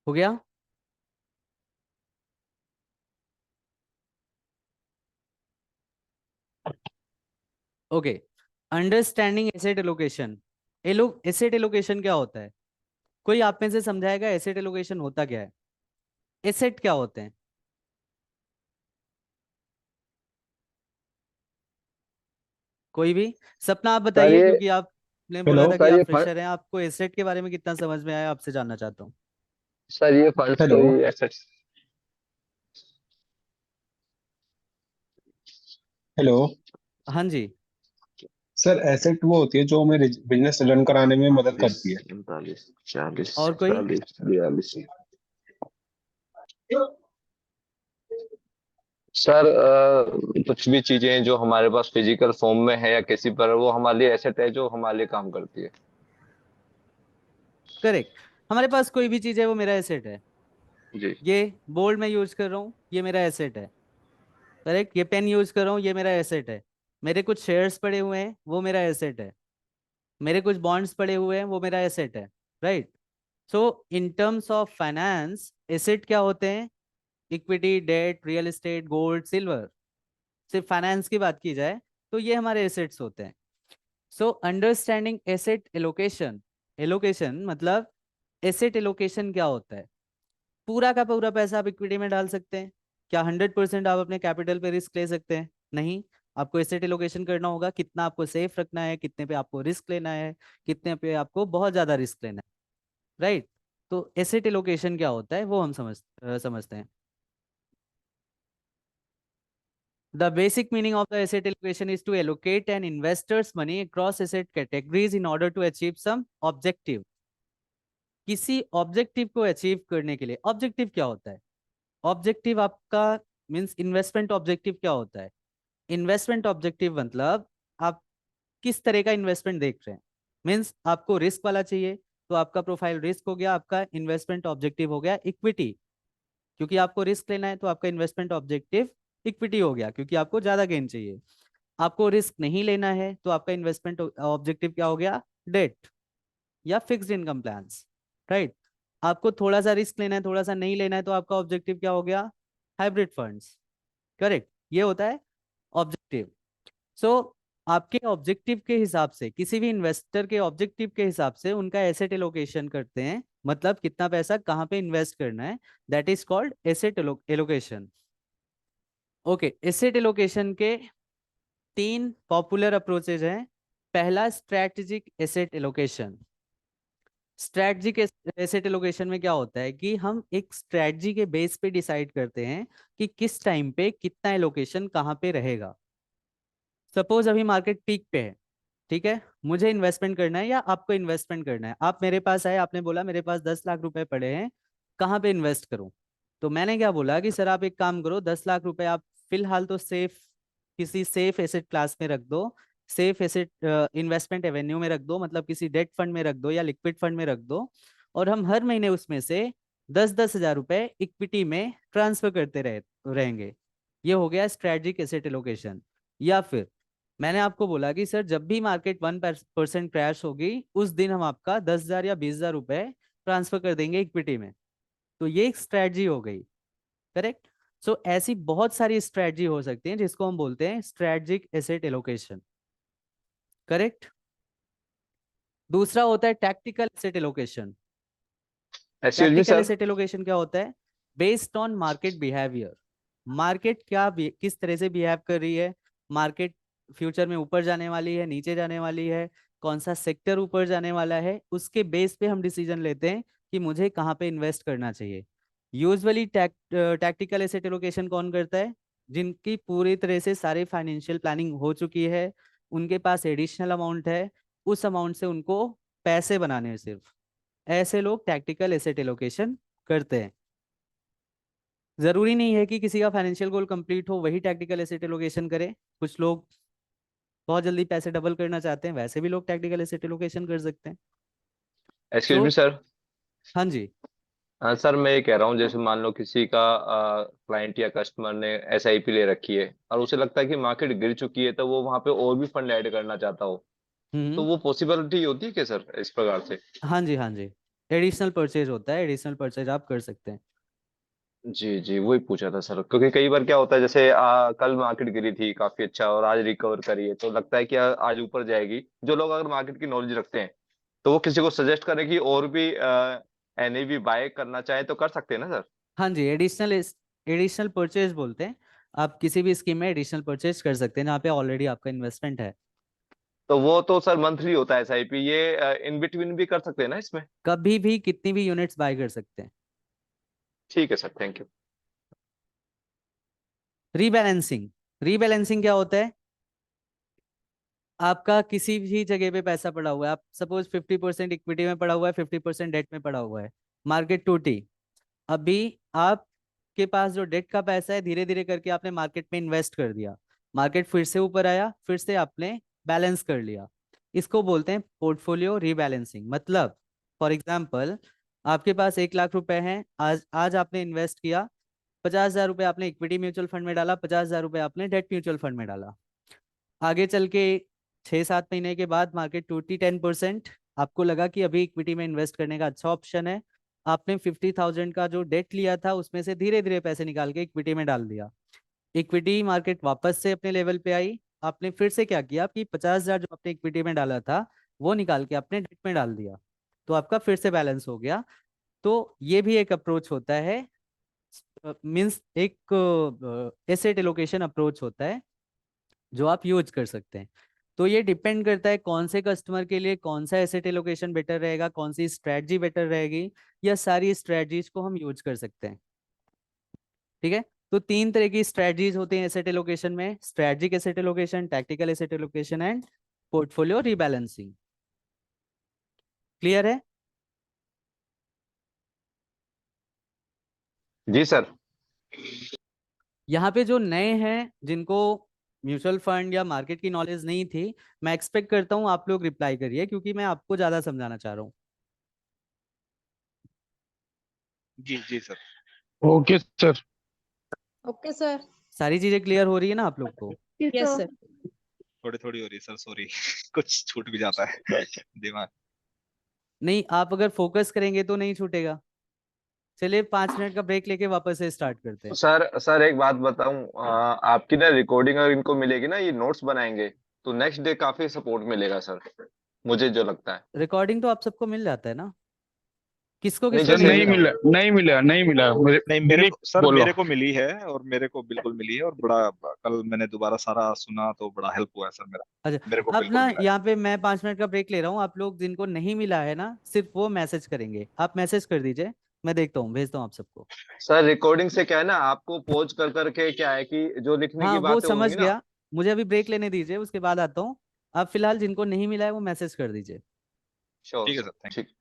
हो गया? Okay. Understanding asset allocation. Asset allocation क्या होता है? कोई आप में से समझाएगा एसेट एलोकेशन होता क्या है? एसेट क्या होते हैं? कोई भी? सपना आप सर बताइए, ये क्योंकि आपने बोला हेलो था कि सर आप ये फ्रेशर हैं, आपको एसेट के बारे में कितना समझ में आया आपसे जानना चाहता हूँ। सर ये फंड्स हेलो कोई एसेट्स। हेलो हाँ जी। सर, एसेट वो होती है जो हमें बिजनेस रन कराने में मदद 40 करती है। 39 40 और कोई? 41 42। सर कुछ भी चीजें जो हमारे पास फिजिकल फॉर्म में है या किसी पर, वो हमारे लिए एसेट है जो हमारे लिए काम करती है। करेक्ट। हमारे पास कोई भी चीज है वो मेरा एसेट है। जी। ये बोर्ड में यूज कर रहा हूँ, ये मेरा एसेट है। करेक्ट। ये पेन यूज कर रहा हूँ, ये मेरा एसेट है। मेरे कुछ शेयर्स पड़े हुए हैं, वो मेरा एसेट है। मेरे कुछ बॉन्ड्स पड़े हुए हैं, वो मेरा एसेट है। Right. So in terms of finance, asset क्या होते हैं? Equity, debt, real estate, gold, silver. सिर्फ फाइनेंस की बात की जाए तो ये हमारे एसेट्स होते हैं। So understanding asset allocation. Allocation मतलब एसेट एलोकेशन क्या होता है? पूरा का पूरा पैसा आप इक्विटी में डाल सकते हैं? क्या 100% आप अपने कैपिटल पे रिस्क ले सकते हैं? नहीं। आपको एसेट एलोकेशन करना होगा, कितना आपको सेफ रखना है, कितने पे आपको रिस्क लेना है, कितने पे आपको बहुत ज्यादा रिस्क लेना है। राइट। तो एसेट एलोकेशन क्या होता है वो हम समझते हैं। The basic meaning of the asset allocation is to allocate an investor's money across asset categories in order to achieve some objective. किसी ऑब्जेक्टिव को अचीव करने के लिए, ऑब्जेक्टिव क्या होता है? ऑब्जेक्टिव आपका मींस इन्वेस्टमेंट ऑब्जेक्टिव क्या होता है? इन्वेस्टमेंट ऑब्जेक्टिव मतलब आप किस तरह का इन्वेस्टमेंट देख रहे हैं। मींस आपको रिस्क वाला चाहिए तो आपका प्रोफाइल रिस्क हो गया, आपका इन्वेस्टमेंट ऑब्जेक्टिव हो गया इक्विटी। क्योंकि आपको रिस्क लेना है तो आपका इन्वेस्टमेंट ऑब्जेक्टिव इक्विटी हो गया, क्योंकि आपको ज्यादा गेन चाहिए। आपको रिस्क नहीं लेना है तो आपका इन्वेस्टमेंट ऑब्जेक्टिव क्या हो गया? डेट या फिक्स्ड इनकम प्लान्स। राइट। आपको थोड़ा सा रिस्क लेना है, थोड़ा सा नहीं लेना है, तो आपका ऑब्जेक्टिव क्या हो गया? Hybrid funds. करेक्ट। ये होता है ऑब्जेक्टिव। सो आपके ऑब्जेक्टिव के हिसाब से, किसी भी इन्वेस्टर के ऑब्जेक्टिव के हिसाब से उनका एसेट एलोकेशन करते हैं, मतलब कितना पैसा कहाँ पे इन्वेस्ट करना है। That is called asset allocation. Okay. Asset allocation के तीन पॉपुलर अप्रोचेज हैं। पहला strategic asset allocation. Strategic asset allocation में क्या होता है कि हम एक स्ट्रैटेजी के बेस पे डिसाइड करते हैं कि किस टाइम पे कितना एलोकेशन कहाँ पे रहेगा। सपोज अभी मार्केट पीक पे है, ठीक है, मुझे इन्वेस्टमेंट करना है या आपको इन्वेस्टमेंट करना है। आप मेरे पास आए, आपने बोला मेरे पास 10 लाख रुपए पड़े हैं, कहाँ पे इन्वेस्ट करूं? तो मैंने क्या बोला कि सर आप एक काम करो, 10 लाख रुपए आप फिलहाल तो सेफ, किसी सेफ एसेट क्लास में रख दो। सेफ एसेट इन्वेस्टमेंट एवेन्यू में रख दो, मतलब किसी डेट फंड में रख दो या लिक्विड फंड में रख दो। और हम हर महीने उसमें से 10-10 हजार रुपए इक्विटी में ट्रांसफर करते रहेंगे। ये हो गया स्ट्रेटजिक एसेट एलोकेशन। या फिर मैंने आपको बोला कि सर जब भी मार्केट 1% क्रैश होगी उस दिन हम आपका 10 हजार या 20 हजार रुपए ट्रांसफर कर देंगे इक्विटी में। तो ये एक स्ट्रेटजी हो गई। करेक्ट। सो ऐसी बहुत सारी स्ट्रेटजी हो सकती है जिसको हम बोलते हैं स्ट्रेटजिक एसेट एलोकेशन, करेक्ट। दूसरा होता है tactical asset allocation. Excuse me tactical sir. Asset allocation क्या होता है? Based on market behaviour. Market किस तरह से बिहेव कर रही है, मार्केट फ्यूचर में ऊपर जाने वाली है, नीचे जाने वाली है, कौन सा सेक्टर ऊपर जाने वाला है, उसके बेस पे हम डिसीजन लेते हैं कि मुझे कहाँ पे इन्वेस्ट करना चाहिए। यूजुअली टैक्टिकल एसेट एलोकेशन कौन करता है? जिनकी पूरी तरह से सारी फाइनेंशियल प्लानिंग हो चुकी है, उनके पास एडिशनल अमाउंट है, उस अमाउंट से उनको पैसे बनाने हैं सिर्फ, ऐसे लोग टैक्टिकल एसेट एलोकेशन करते हैं। जरूरी नहीं है कि किसी का फाइनेंशियल गोल कंप्लीट हो वही टैक्टिकल एसेट एलोकेशन करे। कुछ लोग बहुत जल्दी पैसे डबल करना चाहते हैं, वैसे भी लोग टैक्टिकल एसेट एलोकेशन कर सकते हैं। एक्सक्यूज सो मी सर। हाँ जी। सर मैं ये कह रहा हूँ, जैसे मान लो किसी का क्लाइंट या कस्टमर ने एसआईपी ले रखी है और उसे लगता है कि मार्केट गिर चुकी है, तो वो वहां पे और भी फंड ऐड करना चाहता हो, तो हम्म। वो पॉसिबिलिटी होती है क्या सर इस प्रकार से? हाँ जी, हाँ जी। एडिशनल परचेज होता है, एडिशनल परचेज आप कर सकते हैं। जी जी, वही पूछा था सर, क्योंकि कई बार क्या होता है, जैसे कल मार्केट गिरी थी काफी अच्छा और आज रिकवर करी है, तो लगता है कि आज ऊपर जाएगी। जो लोग अगर मार्केट की नॉलेज रखते हैं, तो वो किसी को सजेस्ट करें कि और भी एनएवी बाय करना चाहे तो कर सकते हैं ना सर? हाँ जी, एडिशनल परचेज बोलते हैं। आप किसी भी स्कीम में एडिशनल परचेज कर सकते हैं जहाँ पे ऑलरेडी आपका इन्वेस्टमेंट है। तो वो तो सर मंथली होता है एसआईपी, ये इन बिटवीन भी कर सकते हैं ना इसमें? कभी भी कितनी भी यूनिट्स बाय कर सकते हैं। ठीक है sir, thank you. Rebalancing. Rebalancing क्या होता है? आपका किसी भी जगह पे पैसा पड़ा हुआ है, आप सपोज 50% इक्विटी में पड़ा हुआ है, 50% डेट में पड़ा हुआ है, मार्केट टूटी, अभी आपके पास जो डेट का पैसा है धीरे धीरे करके आपने मार्केट में इन्वेस्ट कर दिया, मार्केट फिर से ऊपर आया, फिर से आपने बैलेंस कर लिया। इसको बोलते हैं पोर्टफोलियो रीबैलेंसिंग। मतलब फॉर एग्जाम्पल, आपके पास 1 लाख रुपए हैं, आज आज आपने इन्वेस्ट किया, 50,000 रुपये आपने इक्विटी म्यूचुअल फंड में डाला, 50,000 रुपये आपने डेट म्यूचुअल फंड में डाला। आगे चल के 6-7 महीने के बाद मार्केट टूटी 10%, आपको लगा कि अभी इक्विटी में इन्वेस्ट करने का अच्छा ऑप्शन है, आपने 50,000 का जो डेट लिया था उसमें से धीरे धीरे पैसे निकाल के इक्विटी में डाल दिया। इक्विटी मार्केट वापस से अपने लेवल पे आई, आपने फिर से क्या किया कि 50,000 जो आपने इक्विटी में डाला था वो निकाल के आपने डेट में डाल दिया, तो आपका फिर से बैलेंस हो गया। तो ये भी एक अप्रोच होता है, मीन्स एक एसेट एलोकेशन अप्रोच होता है जो आप यूज कर सकते हैं। तो ये डिपेंड करता है कौन से कस्टमर के लिए कौन सा एसेट एलोकेशन बेटर रहेगा, कौन सी स्ट्रेटजी बेटर रहेगी, या सारी स्ट्रेटजीज को हम यूज कर सकते हैं। ठीक है। तो 3 तरह की स्ट्रेटजीज होती हैं एसेट एलोकेशन में: strategic asset allocation, tactical asset allocation and portfolio rebalancing. Clear है? जी सर। यहाँ पे जो नए हैं जिनको म्यूचुअल फंड या मार्केट की नॉलेज नहीं थी, मैं एक्सपेक्ट करता हूँ आप लोग रिप्लाई करिए क्योंकि मैं आपको ज्यादा समझाना चाह रहा हूँ। जी जी sir. Okay sir. Okay sir. सारी चीजें क्लियर हो रही है ना आप लोग को? Yes sir. थोड़ी थोड़ी हो रही है सर, सॉरी कुछ छूट भी जाता है दिमाग। नहीं, आप अगर फोकस करेंगे तो नहीं छूटेगा। चलिए 5 मिनट का ब्रेक लेके वापस से स्टार्ट करते हैं। सर सर एक बात बताऊं, आपकी ना रिकॉर्डिंग अगर इनको मिलेगी ना, ये नोट्स बनाएंगे, तो नेक्स्ट डे काफी सपोर्ट मिलेगा सर, मुझे जो लगता है। रिकॉर्डिंग तो आप सबको मिल जाता है ना? किसको नहीं किसको सर नहीं जैसे, नहीं मिला? मिला, नहीं मिला, नहीं मिला मुझे। नहीं मेरे दिलीप को सर, बोलो। मेरे को मिली है, और मेरे को बिल्कुल मिली है, और बड़ा कल मैंने दोबारा सारा सुना तो बड़ा हेल्प हुआ है सर मेरा। मेरे को अच्छा, अब बिल्कुल ना मिला है। यहाँ पे मैं 5 मिनट का ब्रेक ले रहा हूँ, आप लोग जिनको नहीं मिला है ना सिर्फ वो मैसेज करेंगे, आप मैसेज कर दीजिए, मैं देखता हूँ, भेजता हूँ आप सबको। सर रिकॉर्डिंग से क्या है ना, आपको पॉज कर करके क्या है कि जो लिखने हाँ की वो बातें समझ होंगी ना। गया, मुझे अभी ब्रेक लेने दीजिए उसके बाद आता हूँ। आप फिलहाल जिनको नहीं मिला है वो मैसेज कर दीजिए। श्योर ठीक है सर, सर, थैंक ठीक।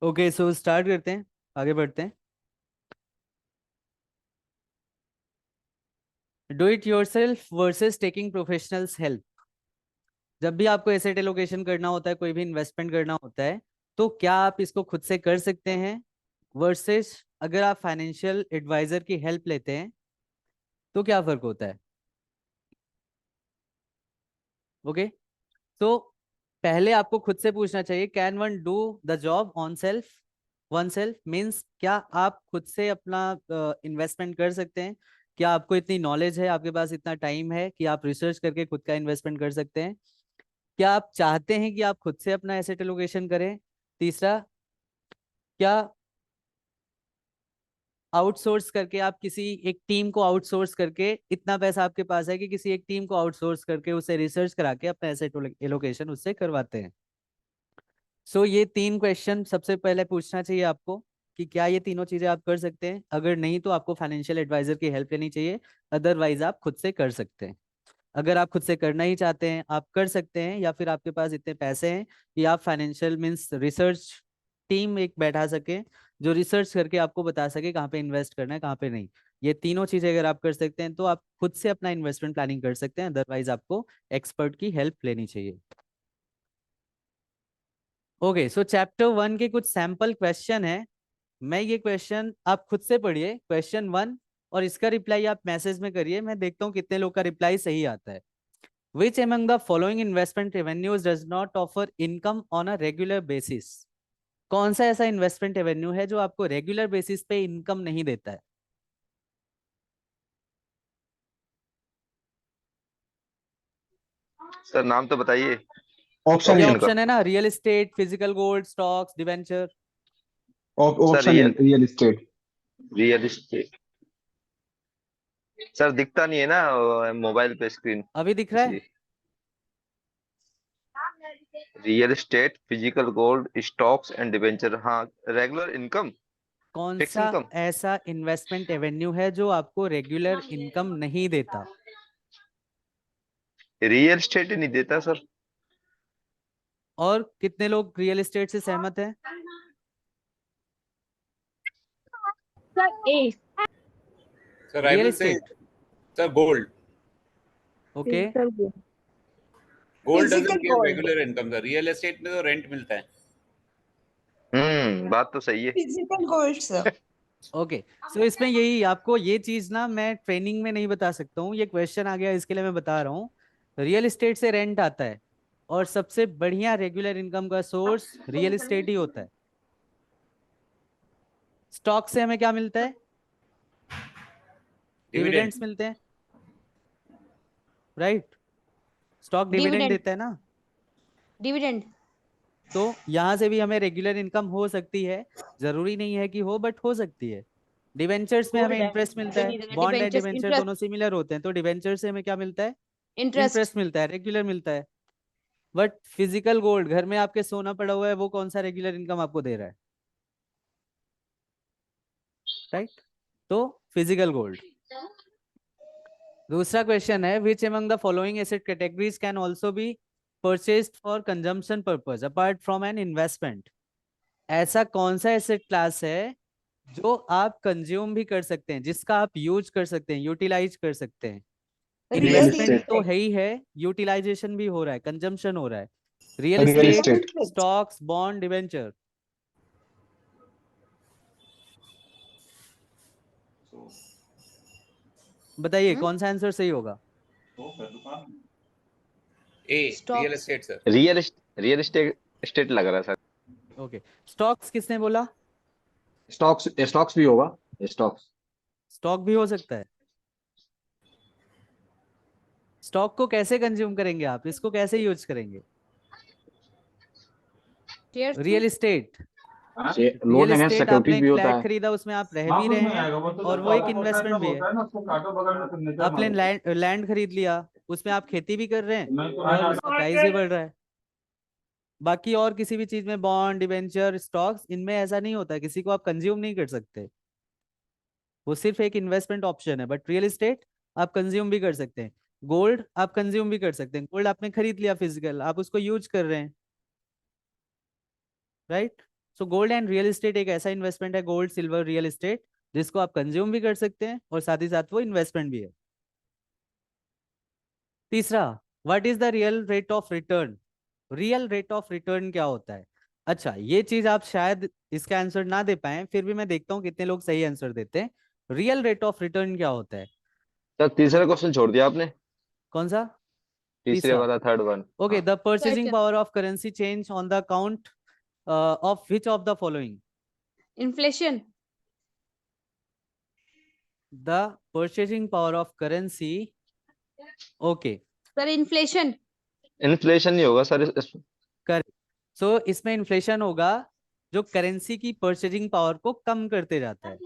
ओके, सो स्टार्ट करते हैं, आगे बढ़ते हैं। Do it yourself versus taking professionals help. जब भी आपको एसेट एलोकेशन करना होता है, कोई भी इन्वेस्टमेंट करना होता है, तो क्या आप इसको खुद से कर सकते हैं वर्सेस अगर आप फाइनेंशियल एडवाइजर की हेल्प लेते हैं, तो क्या फर्क होता है? ओके, तो पहले आपको खुद से पूछना चाहिए, can one do the job on self? One self means क्या आप खुद से अपना इन्वेस्टमेंट कर सकते हैं? क्या आपको इतनी नॉलेज है, आपके पास इतना टाइम है कि आप रिसर्च करके खुद का इन्वेस्टमेंट कर सकते हैं? क्या आप चाहते हैं कि आप खुद से अपना एसेट एलोकेशन करें? तीसरा, क्या आउटसोर्स करके आप किसी एक टीम को आउटसोर्स करके इतना पैसा आपके पास है कि किसी एक टीम को आउटसोर्स करके उसे रिसर्च करा के अपना एसेट एलोकेशन उससे करवाते हैं? सो ये 3 क्वेश्चन सबसे पहले पूछना चाहिए आपको कि क्या ये तीनों चीजें आप कर सकते हैं। अगर नहीं तो आपको फाइनेंशियल एडवाइजर की हेल्प लेनी चाहिए, अदरवाइज आप खुद से कर सकते हैं। अगर आप खुद से करना ही चाहते हैं, आप कर सकते हैं, या फिर आपके पास इतने पैसे हैं कि आप फाइनेंशियल मींस रिसर्च टीम एक बैठा सके जो रिसर्च करके आपको बता सके कहाँ पे इन्वेस्ट करना है, कहाँ पे नहीं। ये तीनों चीजें अगर आप कर सकते हैं तो आप खुद से अपना इन्वेस्टमेंट प्लानिंग कर सकते हैं, अदरवाइज आपको एक्सपर्ट की हेल्प लेनी चाहिए। ओके, सो चैप्टर 1 के कुछ सैंपल क्वेश्चन है। मैं ये क्वेश्चन आप खुद से पढ़िए, क्वेश्चन 1, और इसका रिप्लाई आप मैसेज में करिए। मैं देखता हूँ कितने लोग का रिप्लाई सही आता है। Which among the following investment revenues does not offer income on a regular basis? कौन सा ऐसा इन्वेस्टमेंट रेवेन्यू है जो आपको रेगुलर बेसिस पे इनकम नहीं देता है? सर नाम तो बताइए ऑप्शन ये ए। ऑप्शन का। ऑप्शन है ना, real estate, physical gold, stocks, debenture. Sir option A, real estate. Real estate sir दिखता नहीं है ना मोबाइल पे स्क्रीन, अभी दिख रहा है? इसलिए। Real estate, physical gold, stocks and debenture, हाँ। रेगुलर इनकम, कौन फिक्स सा इनकम। ऐसा इन्वेस्टमेंट रेवेन्यू है जो आपको रेगुलर इनकम नहीं देता? रियल एस्टेट ही नहीं देता सर। और कितने लोग रियल एस्टेट से सहमत हैं? Sir A. Sir, I real will say, estate, sir, gold. Okay. Physical Gold Physical doesn't give gold. regular income. The real estate में तो rent मिलता है. बात तो सही है। Physical gold, sir. ओके, सो इसमें यही आपको ये चीज ना मैं ट्रेनिंग में नहीं बता सकता हूँ, ये क्वेश्चन आ गया इसके लिए मैं बता रहा हूँ। रियल एस्टेट से रेंट आता है और सबसे बढ़िया रेगुलर इनकम का सोर्स रियल एस्टेट ही होता है। स्टॉक से हमें क्या मिलता है? Dividend. डिविडेंड्स मिलते हैं, राइट? Stock dividend Dividend. देता है ना, Dividend. तो यहाँ से भी हमें रेगुलर इनकम हो सकती है, जरूरी नहीं है कि हो, बट हो सकती है। डिवेंचर्स में हमें इंटरेस्ट मिलता है, bond and Debentures, debenture interest. दोनों सिमिलर होते हैं, तो डिवेंचर से हमें क्या मिलता है? Interest. इंटरेस्ट मिलता है, रेगुलर मिलता है। बट फिजिकल गोल्ड, घर में आपके सोना पड़ा हुआ है, वो कौन सा रेगुलर इनकम आपको दे रहा है? राइट, तो फिजिकल गोल्ड। दूसरा क्वेश्चन है, which among the following asset categories can also be purchased for consumption purpose apart from an investment? ऐसा कौन सा एसेट क्लास है जो आप कंज्यूम भी कर सकते हैं, जिसका आप यूज कर सकते हैं, यूटिलाइज कर सकते हैं? Real investment estate. तो है ही है, यूटिलाइजेशन भी हो रहा है, कंजम्पशन हो रहा है। Real Real estate, estate. Stocks, bond, debenture. बताइए कौन सा आंसर सही होगा? A. Stocks. Real estate, sir. Real estate लग रहा है सर। ओके, स्टॉक्स किसने बोला? स्टॉक्स स्टॉक्स भी होगा, स्टॉक्स। स्टॉक भी हो सकता है। स्टॉक को कैसे कंज्यूम करेंगे आप, इसको कैसे यूज करेंगे? Shares रियल में? Estate, loan real against estate आपने सिक्योरिटीज एक भी होता फ्लैट है। खरीदा, उसमें आप रह भी रहे हैं और वो एक इन्वेस्टमेंट भी है। आपने लैंड खरीद लिया, उसमें आप खेती भी कर रहे हैं और उसका प्राइस भी बढ़ रहा है। बाकी और किसी भी चीज में, बॉन्ड, डिवेंचर, स्टॉक्स, इनमें ऐसा नहीं होता, किसी को आप कंज्यूम नहीं कर सकते, वो सिर्फ एक इन्वेस्टमेंट ऑप्शन है। बट रियल एस्टेट आप कंज्यूम भी कर सकते हैं। गोल्ड आप कंज्यूम भी कर सकते हैं, गोल्ड आपने खरीद लिया फिजिकल, आप उसको यूज कर रहे हैं, right? So gold and real estate एक ऐसा इन्वेस्टमेंट है, गोल्ड सिल्वर रियल एस्टेट, जिसको आप कंज्यूम भी कर सकते हैं और साथ ही साथ वो इन्वेस्टमेंट भी है। तीसरा, what is the real rate of return? Real rate of return क्या होता है? अच्छा, ये चीज आप शायद इसका आंसर ना दे पाए, फिर भी मैं देखता हूँ कितने लोग सही आंसर देते हैं। रियल रेट ऑफ रिटर्न क्या होता है? सर तीसरा क्वेश्चन छोड़ दिया आपने, कौन सा? तीसरे तीसरा? वाला, third one. Okay, the purchasing Question. Power of currency change on the account of which of the following? Inflation. The purchasing power of currency, okay, Sir, inflation. Inflation नहीं होगा सर करेक्ट। सो इसमें इन्फ्लेशन होगा जो currency की purchasing power को कम करते जाता है,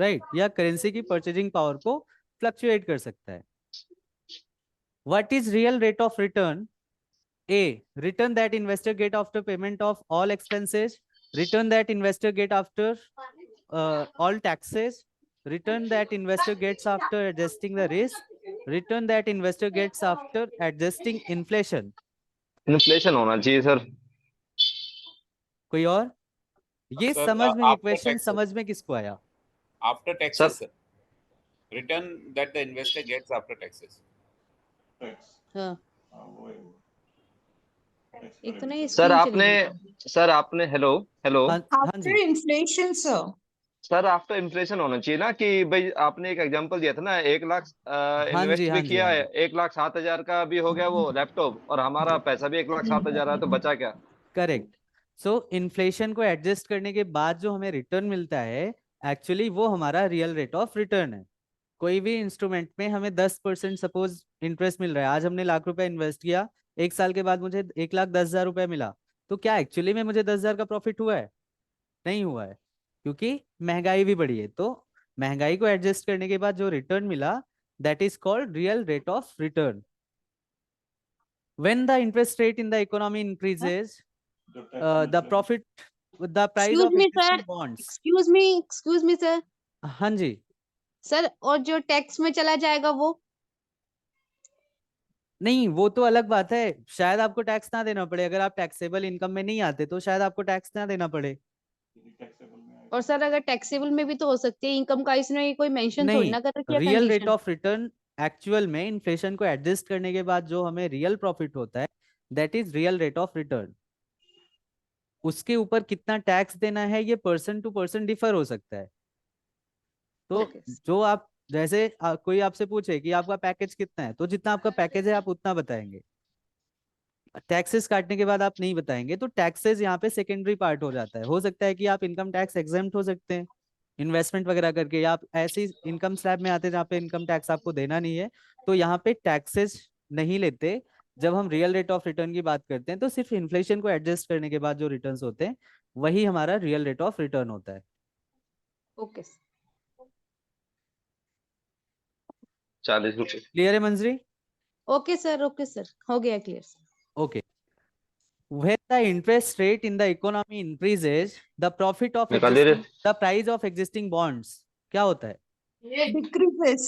राइट, या करेंसी की परचेजिंग पावर को फ्लक्चुएट कर सकता है। What is real rate of return? A, return that investor get after payment of all expenses, return that investor get after all taxes, return that investor gets after adjusting the risk, return that investor gets after adjusting inflation. Inflation होना चाहिए sir. कोई और? ये Sir, समझ में, ये after question taxes. समझ में किसको आया? After taxes, sir. Return that the investor gets after taxes. हाँ, एक तो नहीं सर screen चली आपने गई। सर आपने हेलो हेलो हाँ हाँ जी, inflation, sir. Sir after inflation होना चाहिए ना, कि भाई आपने एक एग्जांपल दिया था ना, 1 लाख हाँ जी, इन्वेस्ट हाँ भी जी, किया हाँ है, जी, 1,07,000 का भी हो गया वो लैपटॉप, और हमारा पैसा भी 1,07,000 है, तो बचा क्या? करेक्ट। सो इन्फ्लेशन को एडजस्ट करने के बाद जो हमें रिटर्न मिलता है, एक्चुअली वो हमारा रियल रेट ऑफ रिटर्न है। कोई भी इंस्ट्रूमेंट में हमें 10% सपोज इंटरेस्ट मिल रहा है, आज हमने ₹1,00,000 इन्वेस्ट किया, 1 साल के बाद मुझे 1,10,000 मिला, तो क्या एक्चुअली में मुझे 10,000 का प्रॉफिट हुआ है? नहीं हुआ है, क्योंकि महंगाई भी बढ़ी है। तो महंगाई को एडजस्ट करने के बाद जो रिटर्न मिला, that is called real rate of return. When the interest rate in the economy increases, the profit, the price Excuse of me, sir. existing bonds. Excuse me, sir. हाँ जी, सर, और जो tax में चला जाएगा वो? नहीं वो तो अलग बात है, शायद आपको टैक्स ना देना पड़े, अगर आप टैक्सेबल इनकम में नहीं आते तो शायद आपको टैक्स ना देना पड़े। और सर, अगर टैक्सेबल में भी तो हो सकती है इनकम का, इसने कोई मेंशन थोड़ी नहीं, ना कर रखी है real rate condition. Of return actual में इन्फ्लेशन को एडजस्ट करने के बाद जो हमें रियल प्रॉफिट होता है, that is real rate of return. उसके ऊपर कितना टैक्स देना है ये पर्सन टू पर्सन डिफर हो सकता है। तो जो आप जैसे कोई आपसे पूछे कि आपका पैकेज कितना है, तो जितना आपका पैकेज है आप उतना बताएंगे, टैक्सेस काटने के बाद आप नहीं बताएंगे, तो टैक्सेस यहाँ पे सेकेंडरी पार्ट हो जाता है। हो सकता है कि आप इनकम टैक्स एग्जेम्प्ट हो सकते हैं इन्वेस्टमेंट वगैरह करके, या आप ऐसी इनकम स्लैब में आते हैं जहाँ पे इनकम टैक्स आपको देना नहीं है, तो यहाँ पे टैक्सेस नहीं लेते। जब हम रियल रेट ऑफ रिटर्न की बात करते हैं तो सिर्फ इन्फ्लेशन को एडजस्ट करने के बाद जो रिटर्न्स होते हैं वही हमारा रियल रेट ऑफ रिटर्न होता है। ओके, 40 रुपए। क्लियर है मंजरी? ओके सर, हो गया clear. Okay. When the interest rate in the economy increases, the profit of निकाल दे रहे। the price of existing bonds क्या होता है? डिक्रीजेस।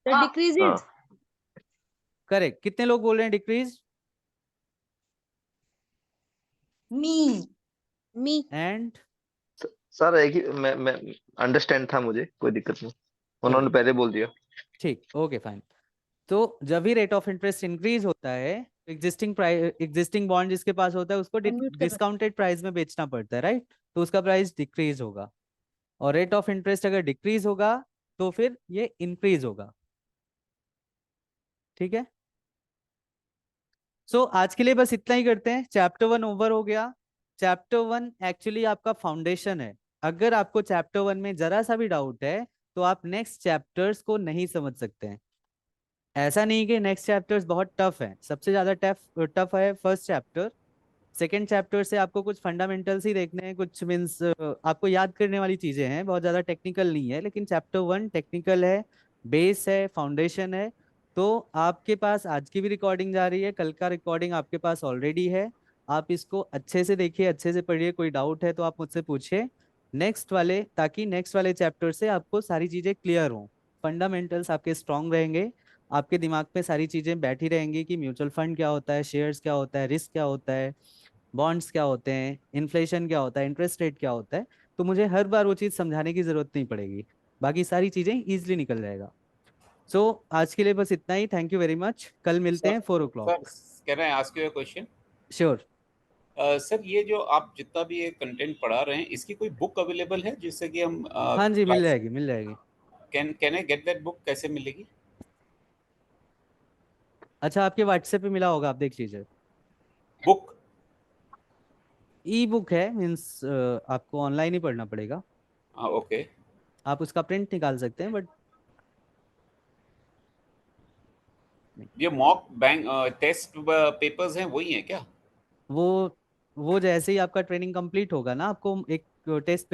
डिक्रीजेस। हाँ करेक्ट। कितने लोग बोल रहे हैं डिक्रीज? मी एंड सर, एक ही मैं अंडरस्टैंड था, मुझे कोई दिक्कत नहीं, उन्होंने पहले बोल दिया। ठीक, ओके फाइन। तो जब भी रेट ऑफ इंटरेस्ट इंक्रीज होता है, एग्जिस्टिंग बॉन्ड जिसके पास होता है उसको डिस्काउंटेड प्राइस में बेचना पड़ता है, राइट? तो उसका प्राइस डिक्रीज होगा। और रेट ऑफ इंटरेस्ट अगर डिक्रीज होगा तो फिर ये इंक्रीज होगा। ठीक है, सो आज के लिए बस इतना ही करते हैं। चैप्टर 1 ओवर हो गया। चैप्टर 1 एक्चुअली आपका फाउंडेशन है। अगर आपको चैप्टर 1 में जरा सा भी डाउट है तो आप नेक्स्ट चैप्टर्स को नहीं समझ सकते हैं। ऐसा नहीं कि नेक्स्ट चैप्टर्स बहुत टफ है, सबसे ज्यादा टफ है फर्स्ट चैप्टर। सेकेंड चैप्टर से आपको कुछ फंडामेंटल्स ही देखने हैं, कुछ मीन्स आपको याद करने वाली चीजें हैं, बहुत ज्यादा टेक्निकल नहीं है। लेकिन चैप्टर 1 टेक्निकल है, बेस है, फाउंडेशन है। तो आपके पास आज की भी रिकॉर्डिंग जा रही है, कल का रिकॉर्डिंग आपके पास ऑलरेडी है। आप इसको अच्छे से देखिए, अच्छे से पढ़िए। कोई डाउट है तो आप मुझसे पूछिए नेक्स्ट वाले, ताकि नेक्स्ट वाले चैप्टर से आपको सारी चीजें क्लियर हों, फंडामेंटल्स आपके स्ट्रांग रहेंगे, आपके दिमाग में सारी चीजें बैठी रहेंगी कि म्यूचुअल फंड क्या होता है, शेयर्स क्या होता है, रिस्क क्या होता है, बॉन्ड्स क्या होते हैं, इन्फ्लेशन क्या होता है, इंटरेस्ट रेट क्या होता है, तो मुझे हर बार वो चीज़ समझाने की ज़रूरत नहीं पड़ेगी, बाकी सारी चीज़ें ईजिली निकल जाएगा। सो आज के लिए बस इतना ही। Thank you very much. कल मिलते हैं 4 o'clock। Sir can I ask you a question? Sure. Sir ये जो आप जितना भी ये कंटेंट पढ़ा रहे हैं, इसकी कोई बुक अवेलेबल है जिससे कि हम हाँ जी, मिल जाएगी, मिल जाएगी। Can I get that book? कैसे मिलेगी? अच्छा, आपके व्हाट्सएप पे मिला होगा, आप देख लीजिए। बुक? ई बुक है, मीन्स आपको ऑनलाइन ही पढ़ना पड़ेगा। ओके। आप उसका प्रिंट निकाल सकते हैं, बट ये मॉक बैंक टेस्ट पेपर्स हैं, वही है क्या? वो जैसे ही आपका ट्रेनिंग कंप्लीट होगा ना, आपको एक टेस्ट